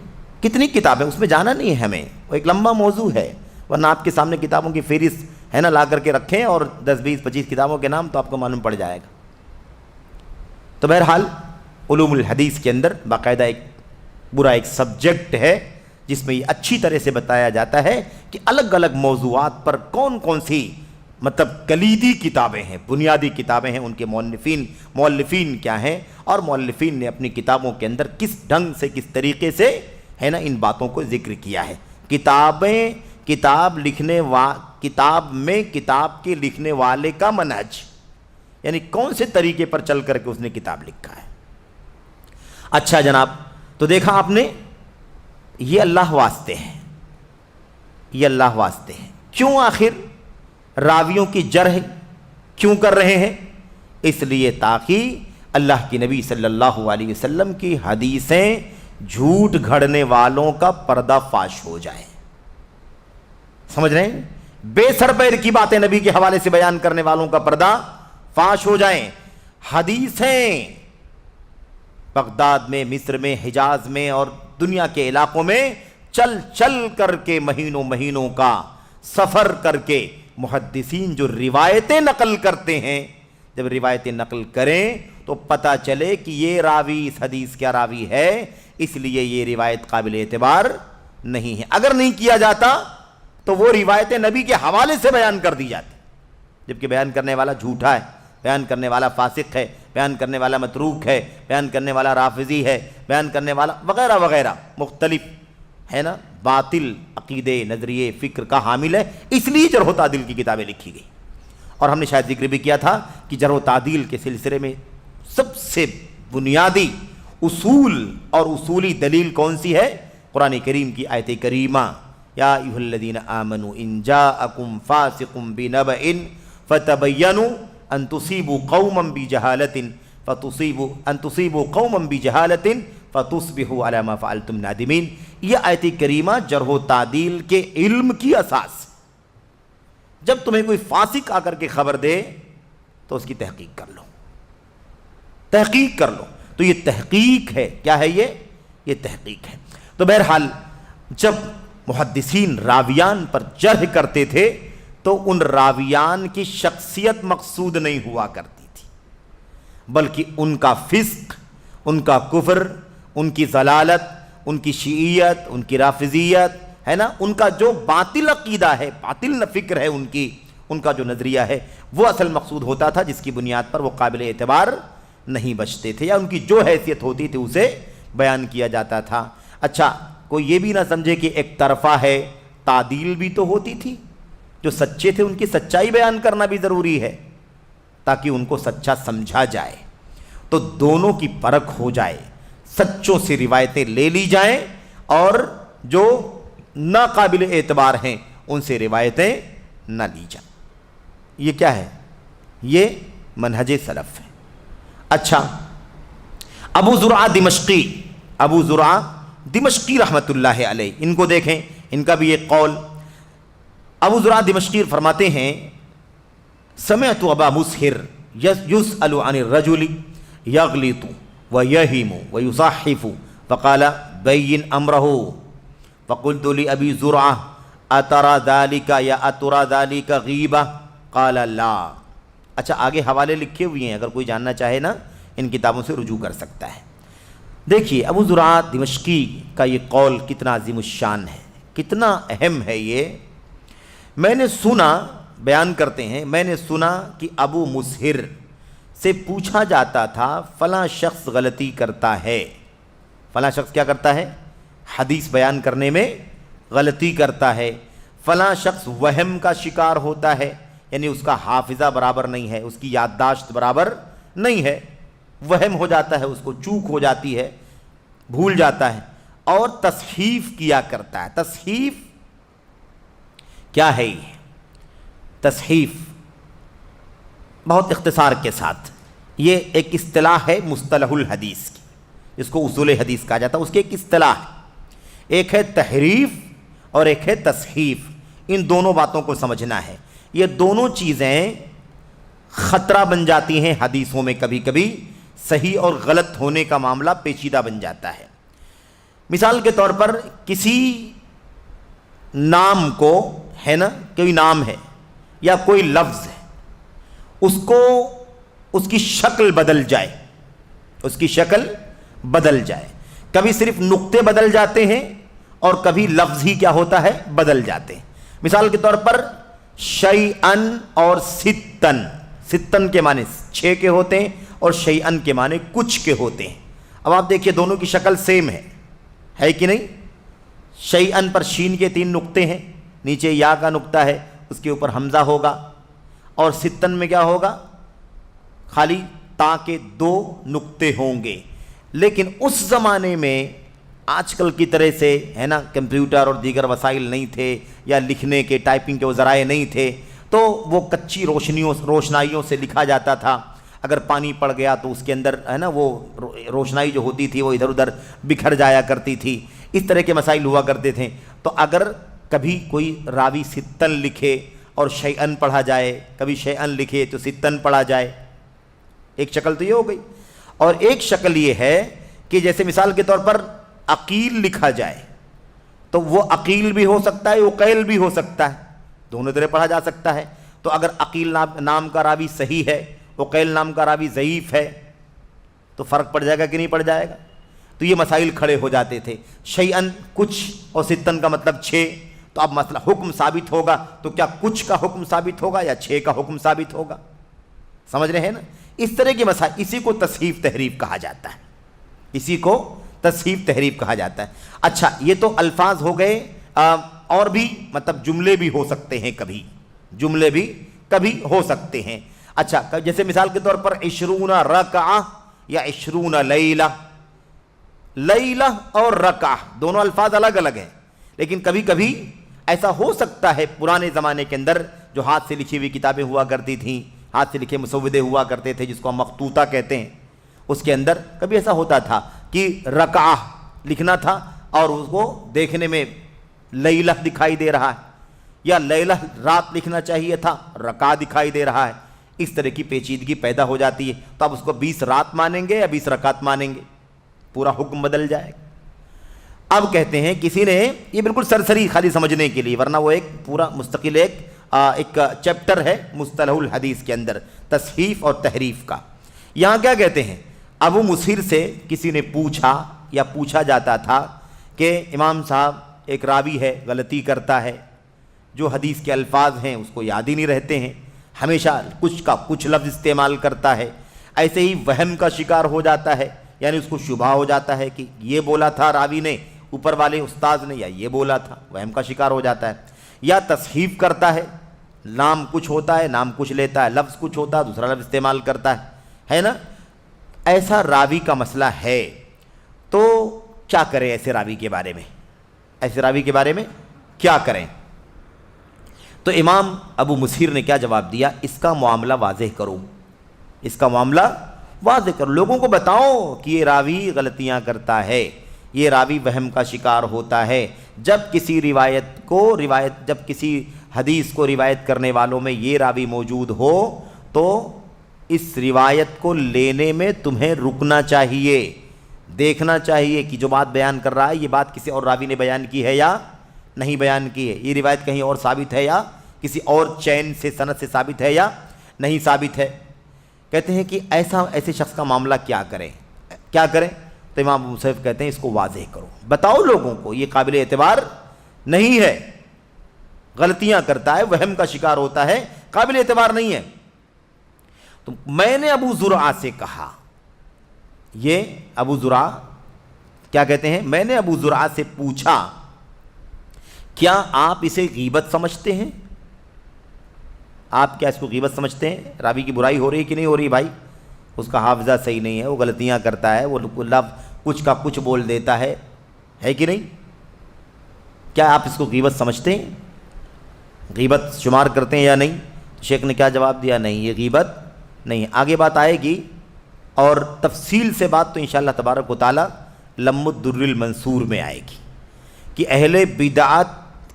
کتنی کتابیں، اس میں جانا نہیں ہے ہمیں، وہ ایک لمبا موضوع ہے، ورنہ آپ کے سامنے کتابوں کی فہرست ہے نا لا کر کے رکھیں اور 10 20 25 کتابوں کے نام تو آپ کو معلوم پڑ جائے گا۔ تو بہرحال علوم الحدیث کے اندر باقاعدہ ایک برا ایک سبجیکٹ ہے جس میں یہ اچھی طرح سے بتایا جاتا ہے کہ الگ الگ موضوعات پر کون کون سی مطلب کلیدی کتابیں ہیں، بنیادی کتابیں ہیں، ان کے مؤلفین کیا ہیں، اور مؤلفین نے اپنی کتابوں کے اندر کس ڈھنگ سے کس طریقے سے ہے نا ان باتوں کو ذکر کیا ہے۔ کتاب میں کتاب کے لکھنے والے کا منہج، یعنی کون سے طریقے پر چل کر کے اس نے کتاب لکھا ہے۔ اچھا جناب، تو دیکھا آپ نے، یہ اللہ واسطے ہیں، یہ اللہ واسطے ہیں۔ کیوں آخر راویوں کی جرح کیوں کر رہے ہیں؟ اس لیے تاکہ اللہ کی نبی صلی اللہ علیہ وسلم کی حدیثیں جھوٹ گھڑنے والوں کا پردہ فاش ہو جائے۔ سمجھ رہے ہیں؟ بے سر پیر کی باتیں نبی کے حوالے سے بیان کرنے والوں کا پردہ فاش ہو جائیں۔ حدیثیں بغداد میں، مصر میں، حجاز میں اور دنیا کے علاقوں میں چل چل کر کے مہینوں کا سفر کر کے محدثین جو روایتیں نقل کرتے ہیں، جب روایتیں نقل کریں تو پتہ چلے کہ یہ راوی اس حدیث کا راوی ہے، اس لیے یہ روایت قابل اعتبار نہیں ہے۔ اگر نہیں کیا جاتا تو وہ روایتیں نبی کے حوالے سے بیان کر دی جاتی، جبکہ بیان کرنے والا جھوٹا ہے، بیان کرنے والا فاسق ہے، بیان کرنے والا متروک ہے، بیان کرنے والا رافضی ہے، بیان کرنے والا وغیرہ وغیرہ مختلف ہے نا باطل عقیدے، نظریے، فکر کا حامل ہے۔ اس لیے جرح و تعدیل کی کتابیں لکھی گئی، اور ہم نے شاید ذکر بھی کیا تھا کہ جرح و تعدیل کے سلسلے میں سب سے بنیادی اصول اور اصولی دلیل کون سی ہے؟ قرآن کریم کی آیت کریمہ، یا ایھا الذین آمنوا ان جاءکم فاسق بنبأ فتبینوا ان تصیبوا قوما بجہالۃ فتصبحوا علی ما فعلتم نادمین۔ یہ آیت کریمہ جرح و تعدیل کے علم کی اساس۔ جب تمہیں کوئی فاسق آ کر کے خبر دے تو اس کی تحقیق کر لو، تحقیق کر لو۔ تو یہ تحقیق ہے، کیا ہے یہ تحقیق ہے۔ تو بہرحال جب محدثین راویان پر جرح کرتے تھے تو ان راویان کی شخصیت مقصود نہیں ہوا کرتی تھی، بلکہ ان کا فسق، ان کا کفر، ان کی ضلالت، ان کی شیعیت، ان کی رافضیت ہے نا، ان کا جو باطل عقیدہ ہے، باطل فکر ہے، ان کا جو نظریہ ہے، وہ اصل مقصود ہوتا تھا، جس کی بنیاد پر وہ قابل اعتبار نہیں بچتے تھے، یا ان کی جو حیثیت ہوتی تھی اسے بیان کیا جاتا تھا۔ اچھا، کوئی یہ بھی نہ سمجھے کہ ایک طرفہ ہے، تعدیل بھی تو ہوتی تھی، جو سچے تھے ان کی سچائی بیان کرنا بھی ضروری ہے تاکہ ان کو سچا سمجھا جائے، تو دونوں کی پرکھ ہو جائے، سچوں سے روایتیں لے لی جائیں اور جو ناقابل اعتبار ہیں ان سے روایتیں نہ لی جائیں۔ یہ کیا ہے؟ یہ منہج سلف ہے۔ اچھا، ابو زرعہ دمشقی رحمۃ اللہ علیہ، ان کو دیکھیں، ان کا بھی ایک قول۔ ابو زرعہ دمشقی فرماتے ہیں، سمعت ابا مسہر یسأل عن الرجل یغلط ویہم ویصحف فقال بین امرہ فقلت لأبی زرعہ اترى ذلك یا اترى ذلك غیبہ قال لا۔ اچھا، آگے حوالے لکھے ہوئے ہیں، اگر کوئی جاننا چاہے نا ان کتابوں سے رجوع کر سکتا ہے۔ دیکھیے ابو زرعہ دمشقی کا یہ قول کتنا عظیم الشان ہے، کتنا اہم ہے یہ۔ میں نے سنا، بیان کرتے ہیں، میں نے سنا کہ ابو مسہر سے پوچھا جاتا تھا فلاں شخص غلطی کرتا ہے، فلاں شخص کیا کرتا ہے؟ حدیث بیان کرنے میں غلطی کرتا ہے، فلاں شخص وہم کا شکار ہوتا ہے، یعنی اس کا حافظہ برابر نہیں ہے، اس کی یادداشت برابر نہیں ہے، وہم ہو جاتا ہے، اس کو چوک ہو جاتی ہے، بھول جاتا ہے، اور تصحیف کیا کرتا ہے۔ تصحیف کیا ہے؟ یہ تصحیف بہت اختصار کے ساتھ یہ ایک اصطلاح ہے مصطلح الحدیث کی، جس کو اصول حدیث کہا جاتا ہے، اس کی ایک اصطلاح ہے۔ ایک ہے تحریف اور ایک ہے تصحیف، ان دونوں باتوں کو سمجھنا ہے۔ یہ دونوں چیزیں خطرہ بن جاتی ہیں حدیثوں میں، کبھی کبھی صحیح اور غلط ہونے کا معاملہ پیچیدہ بن جاتا ہے۔ مثال کے طور پر کسی نام کو، ہے نا، کوئی نام ہے یا کوئی لفظ ہے، اس کو اس کی شکل بدل جائے، اس کی شکل بدل جائے، کبھی صرف نقطے بدل جاتے ہیں اور کبھی لفظ ہی کیا ہوتا ہے، بدل جاتے ہیں۔ مثال کے طور پر شیئن اور ستن، ستن کے معنی 6 کے ہوتے ہیں اور شیئن کے معنی کچھ کے ہوتے ہیں۔ اب آپ دیکھیے دونوں کی شکل سیم ہے کہ نہیں؟ شیئن پر شین کے 3 نقطے ہیں، نیچے یا کا نقطہ ہے، اس کے اوپر حمزہ ہوگا، اور ستن میں کیا ہوگا، خالی تا کے 2 نقطے ہوں گے۔ لیکن اس زمانے میں آج کل کی طرح سے، ہے نا، کمپیوٹر اور دیگر وسائل نہیں تھے، یا لکھنے کے ٹائپنگ کے وہ ذرائع نہیں تھے، تو وہ کچی روشنائیوں سے لکھا جاتا تھا۔ اگر پانی پڑ گیا تو اس کے اندر، ہے نا، وہ روشنائی جو ہوتی تھی وہ ادھر ادھر بکھر جایا کرتی تھی۔ اس طرح کے مسائل ہوا کرتے تھے۔ تو اگر کبھی کوئی راوی ستن لکھے اور شیئن پڑھا جائے، کبھی شیئن لکھے تو ستن پڑھا جائے، ایک شکل تو یہ ہو گئی۔ اور ایک شکل یہ ہے کہ جیسے مثال کے طور پر عقیل لکھا جائے تو وہ عقیل بھی ہو سکتا ہے، عقیل بھی ہو سکتا ہے، دونوں طرح پڑھا جا سکتا ہے۔ تو اگر عقیل نام کا راوی صحیح ہے، عقیل نام کا راوی ضعیف ہے، تو فرق پڑ جائے گا کہ نہیں پڑ جائے گا؟ تو یہ مسائل کھڑے ہو جاتے تھے۔ شیئن کچھ اور ستن کا مطلب 6، تو اب مسئلہ حکم ثابت ہوگا تو کیا کچھ کا حکم ثابت ہوگا یا 6 کا حکم ثابت ہوگا؟ سمجھ رہے ہیں نا؟ اس طرح کے مسائل، اسی کو تصحیف تحریف کہا جاتا ہے، اسی کو تصحیف تحریف کہا جاتا ہے۔ اچھا، یہ تو الفاظ ہو گئے، اور بھی مطلب جملے بھی ہو سکتے ہیں، کبھی جملے بھی کبھی ہو سکتے ہیں۔ اچھا، جیسے مثال کے طور پر 20 رکعہ یا 20 لیلہ، لیلہ اور رکعہ دونوں الفاظ الگ الگ ہیں، لیکن کبھی کبھی ایسا ہو سکتا ہے پرانے زمانے کے اندر جو ہاتھ سے لکھی ہوئی کتابیں ہوا کرتی تھیں، ہاتھ سے لکھے مسودے ہوا کرتے تھے جس کو ہم مخطوطہ کہتے ہیں، اس کے اندر کبھی ایسا ہوتا تھا کہ رکعہ لکھنا تھا اور اس کو دیکھنے میں لیلہ دکھائی دے رہا ہے، یا لیلہ رات لکھنا چاہیے تھا، رکعہ دکھائی دے رہا ہے۔ اس طرح کی پیچیدگی پیدا ہو جاتی ہے، تو اب اس کو 20 رات مانیں گے یا 20 رکعت مانیں گے، پورا حکم بدل جائے گا۔ اب کہتے ہیں کسی نے، یہ بالکل سرسری خالی سمجھنے کے لیے، ورنہ وہ ایک پورا مستقل ایک چیپٹر ہے مصطلح الحدیث کے اندر، تصحیف اور تحریف کا۔ یہاں کیا کہتے ہیں، ابو مسہر سے کسی نے پوچھا یا پوچھا جاتا تھا کہ امام صاحب ایک راوی ہے، غلطی کرتا ہے، جو حدیث کے الفاظ ہیں اس کو یاد ہی نہیں رہتے ہیں، ہمیشہ کچھ کا کچھ لفظ استعمال کرتا ہے، ایسے ہی وہم کا شکار ہو جاتا ہے، یعنی اس کو شبہ ہو جاتا ہے کہ یہ بولا تھا راوی نے، اوپر والے استاذ نے، یا یہ بولا تھا، وہم کا شکار ہو جاتا ہے۔ یا تصحیف کرتا ہے، نام کچھ ہوتا ہے، نام کچھ لیتا ہے، لفظ کچھ ہوتا ہے، دوسرا لفظ استعمال کرتا ہے نا؟ ایسا راوی کا مسئلہ ہے، تو کیا کریں ایسے راوی کے بارے میں؟ ایسے راوی کے بارے میں کیا کریں؟ تو امام ابو مسہر نے کیا جواب دیا، اس کا معاملہ واضح کرو، اس کا معاملہ واضح کرو، لوگوں کو بتاؤ کہ یہ راوی غلطیاں کرتا ہے، یہ راوی وہم کا شکار ہوتا ہے۔ جب کسی جب کسی حدیث کو روایت کرنے والوں میں یہ راوی موجود ہو تو اس روایت کو لینے میں تمہیں رکنا چاہیے، دیکھنا چاہیے کہ جو بات بیان کر رہا ہے یہ بات کسی اور راوی نے بیان کی ہے یا نہیں بیان کی ہے، یہ روایت کہیں اور ثابت ہے یا کسی اور چین سے سند سے ثابت ہے یا نہیں ثابت ہے۔ کہتے ہیں کہ ایسے شخص کا معاملہ کیا کریں؟ تو امام ابو مسہر کہتے ہیں اس کو واضح کرو، بتاؤ لوگوں کو یہ قابل اعتبار نہیں ہے، غلطیاں کرتا ہے، وہم کا شکار ہوتا ہے، قابل اعتبار نہیں ہے۔ تو میں نے ابو زرعہ سے کہا، یہ ابو زرعہ کیا کہتے ہیں، میں نے ابو زرعہ سے پوچھا کیا آپ اسے غیبت سمجھتے ہیں؟ آپ کیا اس کو غیبت سمجھتے ہیں؟ راوی کی برائی ہو رہی ہے کہ نہیں ہو رہی بھائی؟ اس کا حافظہ صحیح نہیں ہے، وہ غلطیاں کرتا ہے، وہ لفظ کچھ کا کچھ بول دیتا ہے کہ نہیں؟ کیا آپ اس کو غیبت سمجھتے ہیں؟ غیبت شمار کرتے ہیں یا نہیں؟ شیخ نے کیا جواب دیا؟ نہیں، یہ غیبت نہیں ہے۔ آگے بات آئے گی اور تفصیل سے بات تو انشاءاللہ تبارک و تعالی لم الدر المنصور میں آئے گی کہ اہل بدعت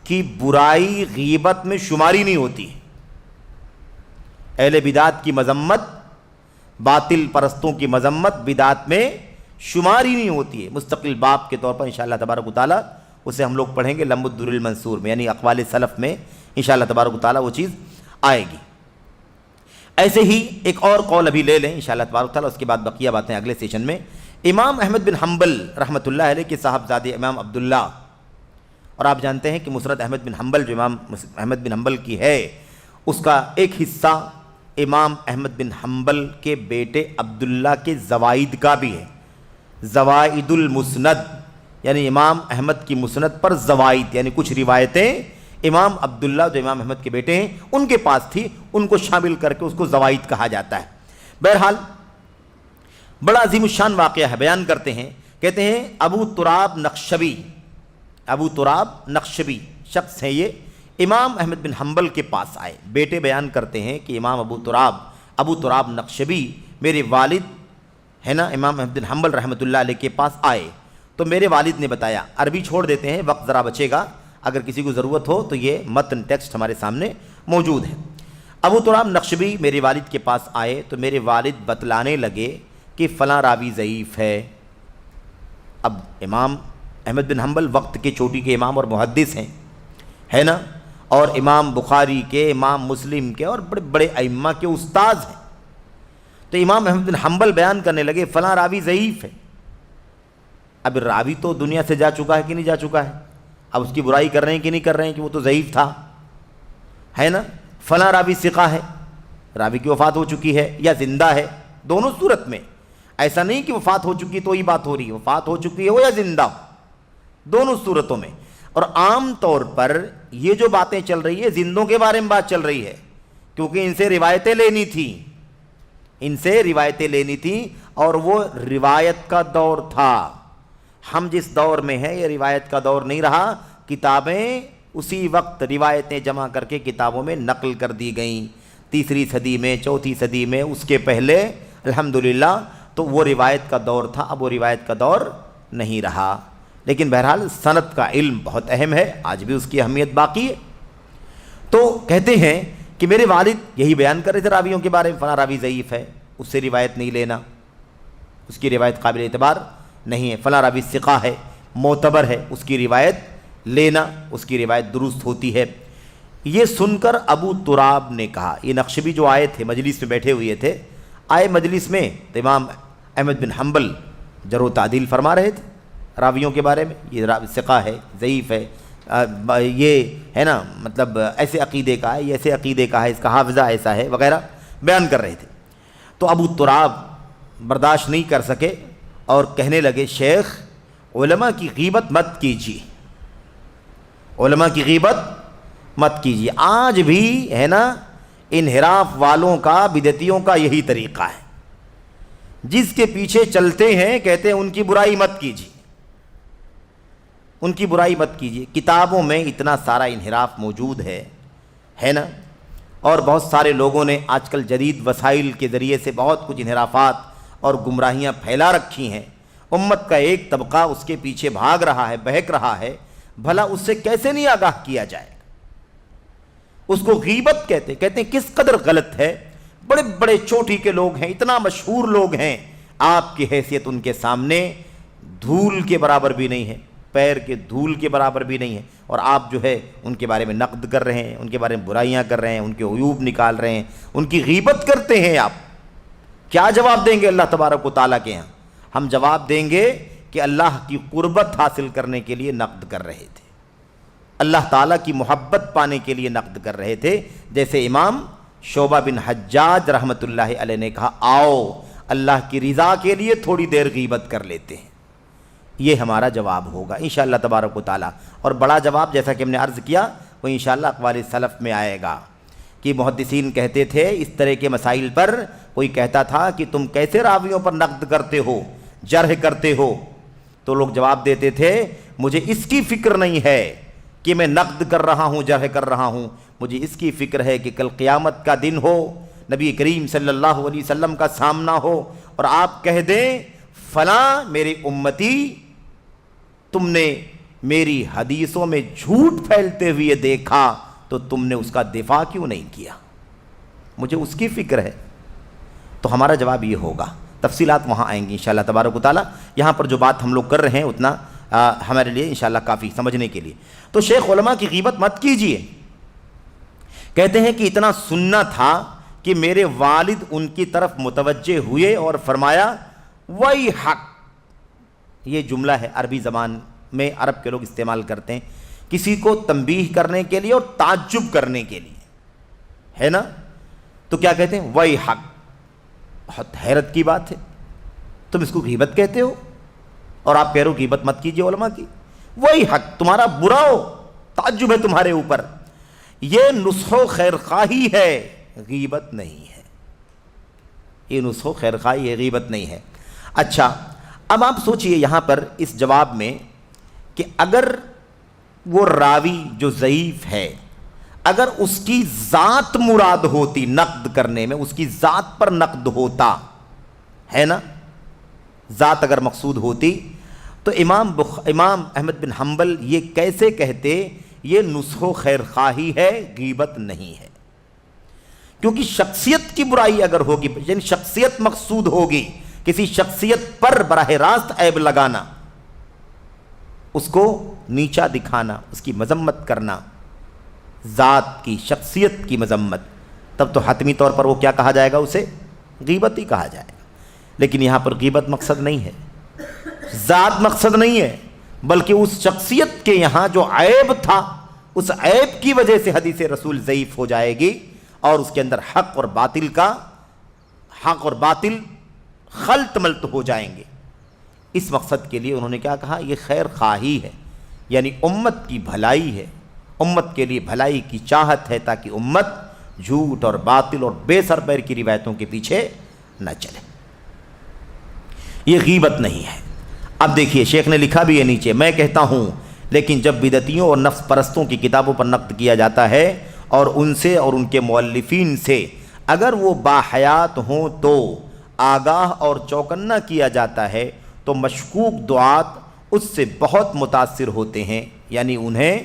کی برائی غیبت میں شماری نہیں ہوتی ہے۔ اہل بدعت کی مذمت، باطل پرستوں کی مذمت بدعت میں شماری نہیں ہوتی ہے، مستقل باب کے طور پر انشاءاللہ تبارک و تعالی اسے ہم لوگ پڑھیں گے لم الدر المنصور میں، یعنی اقوال سلف میں انشاءاللہ تبارک و تعالی وہ چیز آئے گی۔ ایسے ہی ایک اور قول ابھی لے لیں انشاءاللہ تبارک و تعالی، اس کے بعد بقیہ باتیں اگلے سیشن میں۔ امام احمد بن حنبل رحمۃ اللہ علیہ کے صاحبزادے امام عبداللہ، اور آپ جانتے ہیں کہ مسند احمد بن حنبل جو امام احمد بن حنبل کی ہے، اس کا ایک حصہ امام احمد بن حنبل کے بیٹے عبداللہ کے زوائد کا بھی ہے، زوائد المسند، یعنی امام احمد کی مسند پر زوائد، یعنی کچھ روایتیں امام عبداللہ جو امام احمد کے بیٹے ہیں ان کے پاس تھی، ان کو شامل کر کے اس کو زوائد کہا جاتا ہے۔ بہرحال بڑا عظیم الشان واقعہ ہے، بیان کرتے ہیں، کہتے ہیں ابو تراب نقشبی شخص ہیں، یہ امام احمد بن حنبل کے پاس آئے۔ بیٹے بیان کرتے ہیں کہ امام ابو تراب نقشبی میرے والد ہے نا امام احمد بن حنبل رحمۃ اللہ علیہ کے پاس آئے، تو میرے والد نے بتایا، عربی چھوڑ دیتے ہیں، وقت ذرا بچے گا، اگر کسی کو ضرورت ہو تو یہ متن ٹیکسٹ ہمارے سامنے موجود ہے۔ ابو تراب نقشبی میرے والد کے پاس آئے تو میرے والد بتلانے لگے کہ فلاں راوی ضعیف ہے۔ اب امام احمد بن حنبل وقت کے چوٹی کے امام اور محدث ہیں، ہے نا، اور امام بخاری کے، امام مسلم کے اور بڑے بڑے ائمہ کے استاذ ہیں۔ تو امام احمد بن حنبل بیان کرنے لگے فلاں راوی ضعیف ہے۔ اب راوی تو دنیا سے جا چکا ہے کہ نہیں جا چکا ہے؟ اب اس کی برائی کر رہے ہیں کہ نہیں کر رہے ہیں کہ وہ تو ضعیف تھا، ہے نا؟ فلاں راوی ثقہ ہے، راوی کی وفات ہو چکی ہے یا زندہ ہے، دونوں صورت میں، ایسا نہیں کہ وفات ہو چکی تو ہی بات ہو رہی ہے، وفات ہو چکی ہو یا زندہ ہو، دونوں صورتوں میں۔ اور عام طور پر یہ جو باتیں چل رہی ہے زندوں کے بارے میں بات چل رہی ہے، کیونکہ ان سے روایتیں لینی تھیں، اور وہ روایت کا دور تھا۔ ہم جس دور میں ہیں یہ روایت کا دور نہیں رہا، کتابیں اسی وقت روایتیں جمع کر کے کتابوں میں نقل کر دی گئیں، 3 صدی میں، 4 صدی میں، اس کے پہلے الحمدللہ تو وہ روایت کا دور تھا، اب وہ روایت کا دور نہیں رہا۔ لیکن بہرحال سند کا علم بہت اہم ہے، آج بھی اس کی اہمیت باقی ہے۔ تو کہتے ہیں کہ میرے والد یہی بیان کر رہے تھے راویوں کے بارے میں، فلاں راوی ضعیف ہے، اس سے روایت نہیں لینا، اس کی روایت قابل اعتبار نہیں ہے، فلاں راوی ثقہ ہے، معتبر ہے، اس کی روایت لینا، اس کی روایت درست ہوتی ہے۔ یہ سن کر ابو تراب نے کہا، یہ نقشبی جو آئے تھے مجلس میں بیٹھے ہوئے تھے، آئے مجلس میں تو امام احمد بن حنبل جرح و تعدیل فرما رہے تھے راویوں کے بارے میں، یہ ثقہ ہے، ضعیف ہے، یہ ہے نا، مطلب ایسے عقیدے کا ہے، یہ ایسے عقیدے کا ہے، اس کا حافظہ ایسا ہے وغیرہ بیان کر رہے تھے۔ تو ابو تراب برداشت نہیں کر سکے اور کہنے لگے، شیخ علماء کی غیبت مت کیجیے، علماء کی غیبت مت کیجیے۔ آج بھی ہے نا انحراف والوں کا، بدعتیوں کا یہی طریقہ ہے، جس کے پیچھے چلتے ہیں کہتے ہیں ان کی برائی مت کیجیے، ان کی برائی مت کیجیے۔ کتابوں میں اتنا سارا انحراف موجود ہے نا، اور بہت سارے لوگوں نے آج کل جدید وسائل کے ذریعے سے بہت کچھ انحرافات اور گمراہیاں پھیلا رکھی ہیں۔ امت کا ایک طبقہ اس کے پیچھے بھاگ رہا ہے، بہک رہا ہے، بھلا اس سے کیسے نہیں آگاہ کیا جائے گا؟ اس کو غیبت کہتے ہیں کس قدر غلط ہے۔ بڑے بڑے چوٹی کے لوگ ہیں، اتنا مشہور لوگ ہیں، آپ کی حیثیت ان کے سامنے دھول کے برابر بھی نہیں ہے، پیر کے دھول کے برابر بھی نہیں ہے، اور آپ جو ہے ان کے بارے میں نقد کر رہے ہیں، ان کے بارے میں برائیاں کر رہے ہیں، ان کے عیوب نکال رہے ہیں، ان کی غیبت کرتے ہیں۔ آپ کیا جواب دیں گے اللہ تبارک و تعالیٰ کے ہاں؟ ہم جواب دیں گے کہ اللہ کی قربت حاصل کرنے کے لیے نقد کر رہے تھے، اللہ تعالیٰ کی محبت پانے کے لیے نقد کر رہے تھے۔ جیسے امام شعبہ بن حجاج رحمۃ اللہ علیہ نے کہا، آؤ اللہ کی رضا کے لیے تھوڑی دیر غیبت کر لیتے ہیں۔ یہ ہمارا جواب ہوگا انشاءاللہ تبارک و تعالیٰ، اور بڑا جواب جیسا کہ ہم نے عرض کیا وہ انشاءاللہ اقوال سلف میں آئے گا کہ محدثین کہتے تھے اس طرح کے مسائل پر کوئی کہتا تھا کہ تم کیسے راویوں پر نقد کرتے ہو، جرح کرتے ہو، تو لوگ جواب دیتے تھے مجھے اس کی فکر نہیں ہے کہ میں نقد کر رہا ہوں، جرح کر رہا ہوں، مجھے اس کی فکر ہے کہ کل قیامت کا دن ہو، نبی کریم صلی اللہ علیہ وسلم کا سامنا ہو اور آپ کہہ دیں فلاں میری امتی تم نے میری حدیثوں میں جھوٹ پھیلتے ہوئے دیکھا تو تم نے اس کا دفاع کیوں نہیں کیا، مجھے اس کی فکر ہے۔ تو ہمارا جواب یہ ہوگا، تفصیلات وہاں آئیں گی انشاءاللہ تبارک و تعالیٰ، یہاں پر جو بات ہم لوگ کر رہے ہیں اتنا ہمارے لیے انشاءاللہ کافی سمجھنے کے لیے۔ تو شیخ علماء کی غیبت مت کیجئے، کہتے ہیں کہ اتنا سننا تھا کہ میرے والد ان کی طرف متوجہ ہوئے اور فرمایا وہی حق، یہ جملہ ہے عربی زبان میں عرب کے لوگ استعمال کرتے ہیں کسی کو تنبیہ کرنے کے لیے اور تعجب کرنے کے لیے، ہے نا؟ تو کیا کہتے ہیں وہی حق، بہت حیرت کی بات ہے، تم اس کو غیبت کہتے ہو اور آپ کہہ رہے ہو غیبت مت کیجئے علماء کی، وہی حق، تمہارا برا ہو، تعجب ہے تمہارے اوپر، یہ نصح و خیر خواہی ہے، غیبت نہیں ہے، یہ نصح و خیر خواہی ہے، غیبت نہیں ہے۔ اچھا اب آپ سوچئے یہاں پر اس جواب میں کہ اگر وہ راوی جو ضعیف ہے اگر اس کی ذات مراد ہوتی نقد کرنے میں، اس کی ذات پر نقد ہوتا ہے نا، ذات اگر مقصود ہوتی تو امام احمد بن حنبل یہ کیسے کہتے یہ نصح و خیر خواہی ہے، غیبت نہیں ہے؟ کیونکہ شخصیت کی برائی اگر ہوگی، یعنی شخصیت مقصود ہوگی، کسی شخصیت پر براہ راست عیب لگانا، اس کو نیچا دکھانا، اس کی مذمت کرنا، ذات کی شخصیت کی مذمت، تب تو حتمی طور پر وہ کیا کہا جائے گا، اسے غیبت ہی کہا جائے گا۔ لیکن یہاں پر غیبت مقصد نہیں ہے، ذات مقصد نہیں ہے، بلکہ اس شخصیت کے یہاں جو عیب تھا اس عیب کی وجہ سے حدیث رسول ضعیف ہو جائے گی اور اس کے اندر حق اور باطل خلط ملط ہو جائیں گے۔ اس مقصد کے لیے انہوں نے کیا کہا، یہ خیر خواہی ہے، یعنی امت کی بھلائی ہے، امت کے لیے بھلائی کی چاہت ہے تاکہ امت جھوٹ اور باطل اور بے سر پیر کی روایتوں کے پیچھے نہ چلے، یہ غیبت نہیں ہے۔ اب دیکھیے شیخ نے لکھا بھی ہے نیچے، میں کہتا ہوں لیکن جب بدعتیوں اور نفس پرستوں کی کتابوں پر نقد کیا جاتا ہے اور ان سے اور ان کے مؤلفین سے اگر وہ باحیات ہوں تو آگاہ اور چوکنا کیا جاتا ہے تو مشکوک دعات اس سے بہت متاثر ہوتے ہیں، یعنی انہیں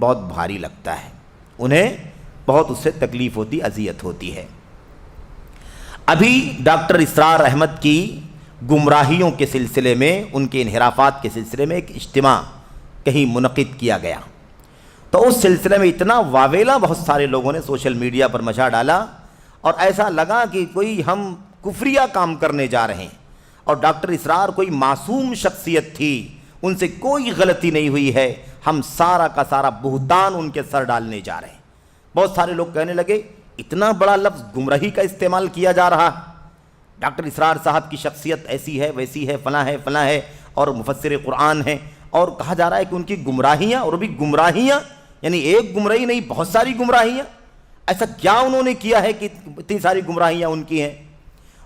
بہت بھاری لگتا ہے، انہیں بہت اس سے تکلیف ہوتی، اذیت ہوتی ہے۔ ابھی ڈاکٹر اسرار احمد کی گمراہیوں کے سلسلے میں، ان کے انحرافات کے سلسلے میں ایک اجتماع کہیں منعقد کیا گیا، تو اس سلسلے میں اتنا واویلا بہت سارے لوگوں نے سوشل میڈیا پر مچا ڈالا اور ایسا لگا کہ کوئی ہم کفریہ کام کرنے جا رہے ہیں، اور ڈاکٹر اسرار کوئی معصوم شخصیت تھی، ان سے کوئی غلطی نہیں ہوئی ہے، ہم سارا کا سارا بہتان ان کے سر ڈالنے جا رہے ہیں۔ بہت سارے لوگ کہنے لگے اتنا بڑا لفظ گمراہی کا استعمال کیا جا رہا، ڈاکٹر اسرار صاحب کی شخصیت ایسی ہے، ویسی ہے، فلاں ہے، فلاں ہے، اور مفسر قرآن ہیں، اور کہا جا رہا ہے کہ ان کی گمراہیاں، اور بھی گمراہیاں، یعنی ایک گمراہی نہیں بہت ساری گمراہیاں، ایسا کیا انہوں نے کیا ہے کہ اتنی ساری گمراہیاں ان کی ہیں؟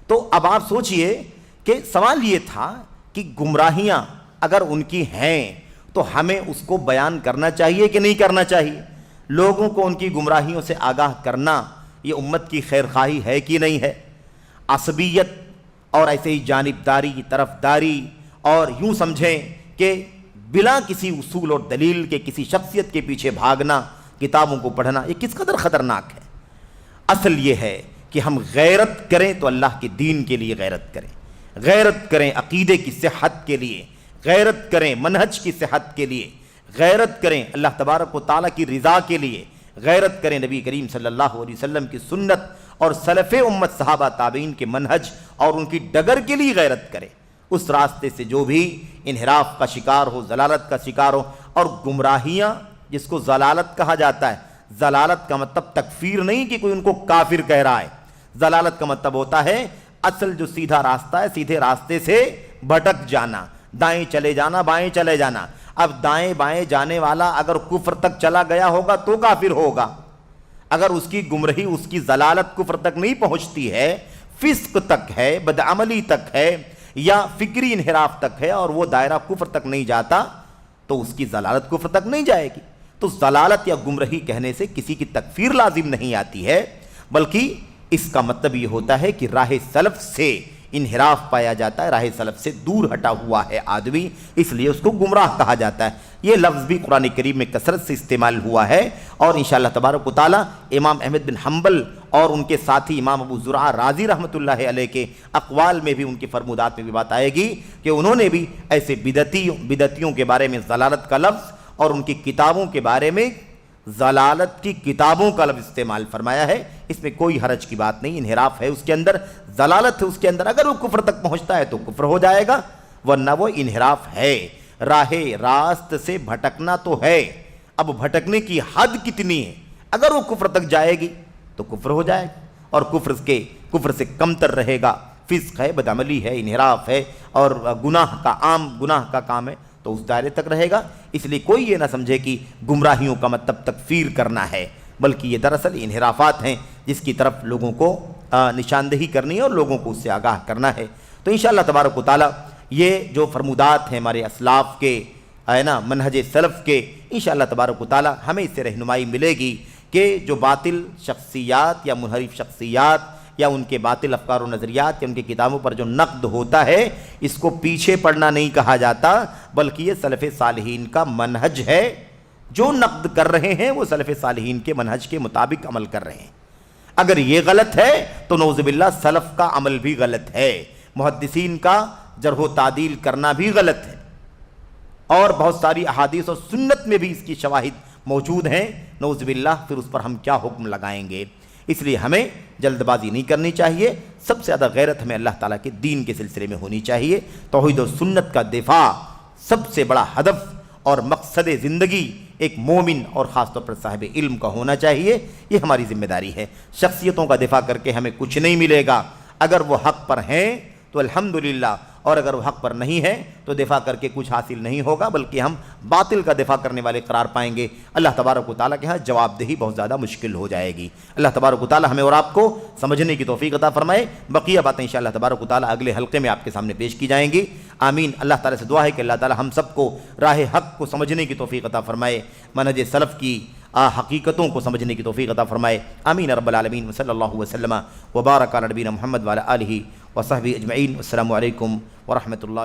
تو اب آپ سوچئے کہ سوال یہ تھا کہ گمراہیاں اگر ان کی ہیں تو ہمیں اس کو بیان کرنا چاہیے کہ نہیں کرنا چاہیے؟ لوگوں کو ان کی گمراہیوں سے آگاہ کرنا یہ امت کی خیر خواہی ہے کہ نہیں ہے؟ عصبیت اور ایسے ہی جانبداری، طرفداری، اور یوں سمجھیں کہ بلا کسی اصول اور دلیل کے کسی شخصیت کے پیچھے بھاگنا، کتابوں کو پڑھنا، یہ کس قدر خطرناک ہے۔ اصل یہ ہے کہ ہم غیرت کریں تو اللہ کے دین کے لیے غیرت کریں، غیرت کریں عقیدے کی صحت کے لیے، غیرت کریں منہج کی صحت کے لیے، غیرت کریں اللہ تبارک و تعالیٰ کی رضا کے لیے، غیرت کریں نبی کریم صلی اللہ علیہ وسلم کی سنت اور سلف امت صحابہ تابعین کے منہج اور ان کی ڈگر کے لیے غیرت کریں۔ اس راستے سے جو بھی انحراف کا شکار ہو، ضلالت کا شکار ہو، اور گمراہیاں جس کو ضلالت کہا جاتا ہے، ضلالت کا مطلب تکفیر نہیں کہ کوئی ان کو کافر کہہ رہا ہے، ضلالت کا مطلب ہوتا ہے اصل جو سیدھا راستہ ہے، سیدھے راستے سے بھٹک جانا، دائیں چلے جانا، بائیں چلے جانا۔ اب دائیں بائیں جانے والا اگر کفر تک چلا گیا ہوگا تو کافر ہوگا، اگر اس کی گمراہی، اس کی ضلالت کفر تک نہیں پہنچتی ہے فسق تک ہے، بدعملی تک ہے یا فکری انحراف تک ہے اور وہ دائرہ کفر تک نہیں جاتا تو اس کی ضلالت کفر تک نہیں جائے گی۔ تو ضلالت یا گمراہی کہنے سے کسی کی تکفیر لازم نہیں آتی ہے، بلکہ اس کا مطلب یہ ہوتا ہے کہ راہ سلف سے انحراف پایا جاتا ہے، راہ سلف سے دور ہٹا ہوا ہے آدمی، اس لیے اس کو گمراہ کہا جاتا ہے۔ یہ لفظ بھی قرآن کریم میں کثرت سے استعمال ہوا ہے، اور انشاءاللہ تبارک و تعالی امام احمد بن حنبل اور ان کے ساتھی امام ابو زرعہ رازی رحمۃ اللہ علیہ کے اقوال میں بھی، ان کے فرمودات میں بھی بات آئے گی کہ انہوں نے بھی ایسے بدعتیوں کے بارے میں ضلالت کا لفظ اور ان کی کتابوں کے بارے میں ضلالت کی کتابوں کا لفظ استعمال فرمایا ہے۔ اس میں کوئی حرج کی بات نہیں، انحراف ہے اس کے اندر، ضلالت ہے اس کے اندر، اگر وہ کفر تک پہنچتا ہے تو کفر ہو جائے گا، ورنہ وہ انحراف ہے، راہ راست سے بھٹکنا تو ہے۔ اب بھٹکنے کی حد کتنی ہے؟ اگر وہ کفر تک جائے گی تو کفر ہو جائے گا، اور کفر سے کم تر رہے گا، فسق ہے، بدعملی ہے، انحراف ہے اور گناہ کا کام ہے تو اس دائرے تک رہے گا۔ اس لیے کوئی یہ نہ سمجھے کہ گمراہیوں کا مطلب تکفیر کرنا ہے، بلکہ یہ دراصل انحرافات ہیں جس کی طرف لوگوں کو نشاندہی کرنی ہے اور لوگوں کو اس سے آگاہ کرنا ہے۔ تو انشاءاللہ تبارک و تعالی یہ جو فرمودات ہیں ہمارے اسلاف کے، ہے نا، منہج سلف کے، انشاءاللہ تبارک و تعالی ہمیں اس سے رہنمائی ملے گی کہ جو باطل شخصیات یا منحرف شخصیات یا ان کے باطل افکار و نظریات یا ان کی کتابوں پر جو نقد ہوتا ہے، اس کو پیچھے پڑنا نہیں کہا جاتا، بلکہ یہ سلف صالحین کا منہج ہے۔ جو نقد کر رہے ہیں وہ سلف صالحین کے منہج کے مطابق عمل کر رہے ہیں۔ اگر یہ غلط ہے تو نعوذ باللہ سلف کا عمل بھی غلط ہے، محدثین کا جرح و تعدیل کرنا بھی غلط ہے، اور بہت ساری احادیث اور سنت میں بھی اس کی شواہد موجود ہیں۔ نعوذ باللہ پھر اس پر ہم کیا حکم لگائیں گے؟ اس لیے ہمیں جلد بازی نہیں کرنی چاہیے، سب سے زیادہ غیرت ہمیں اللہ تعالیٰ کے دین کے سلسلے میں ہونی چاہیے۔ توحید و سنت کا دفاع سب سے بڑا ہدف اور مقصد زندگی ایک مومن اور خاص طور پر صاحب علم کا ہونا چاہیے، یہ ہماری ذمہ داری ہے۔ شخصیتوں کا دفاع کر کے ہمیں کچھ نہیں ملے گا، اگر وہ حق پر ہیں تو الحمدللہ، اور اگر وہ حق پر نہیں ہے تو دفاع کر کے کچھ حاصل نہیں ہوگا، بلکہ ہم باطل کا دفاع کرنے والے قرار پائیں گے۔ اللہ تبارک و تعالیٰ کے ہاں جواب دہی بہت زیادہ مشکل ہو جائے گی۔ اللہ تبارک و تعالیٰ ہمیں اور آپ کو سمجھنے کی توفیق عطا فرمائے۔ بقیہ باتیں انشاءاللہ تبارک و تعالیٰ اگلے حلقے میں آپ کے سامنے پیش کی جائیں گی۔ آمین۔ اللہ تعالیٰ سے دعا ہے کہ اللہ تعالیٰ ہم سب کو راہ حق کو سمجھنے کی توفیق عطا فرمائے، منہج سلف کی حقیقتوں کو سمجھنے کی توفیق عطا فرمائے۔ آمین رب العالمین۔ صلی اللہ وسلم وبارک علی نبینا محمد وعلی آلہ وصحبہ اجمعین۔ السلام علیکم ورحمۃ اللہ۔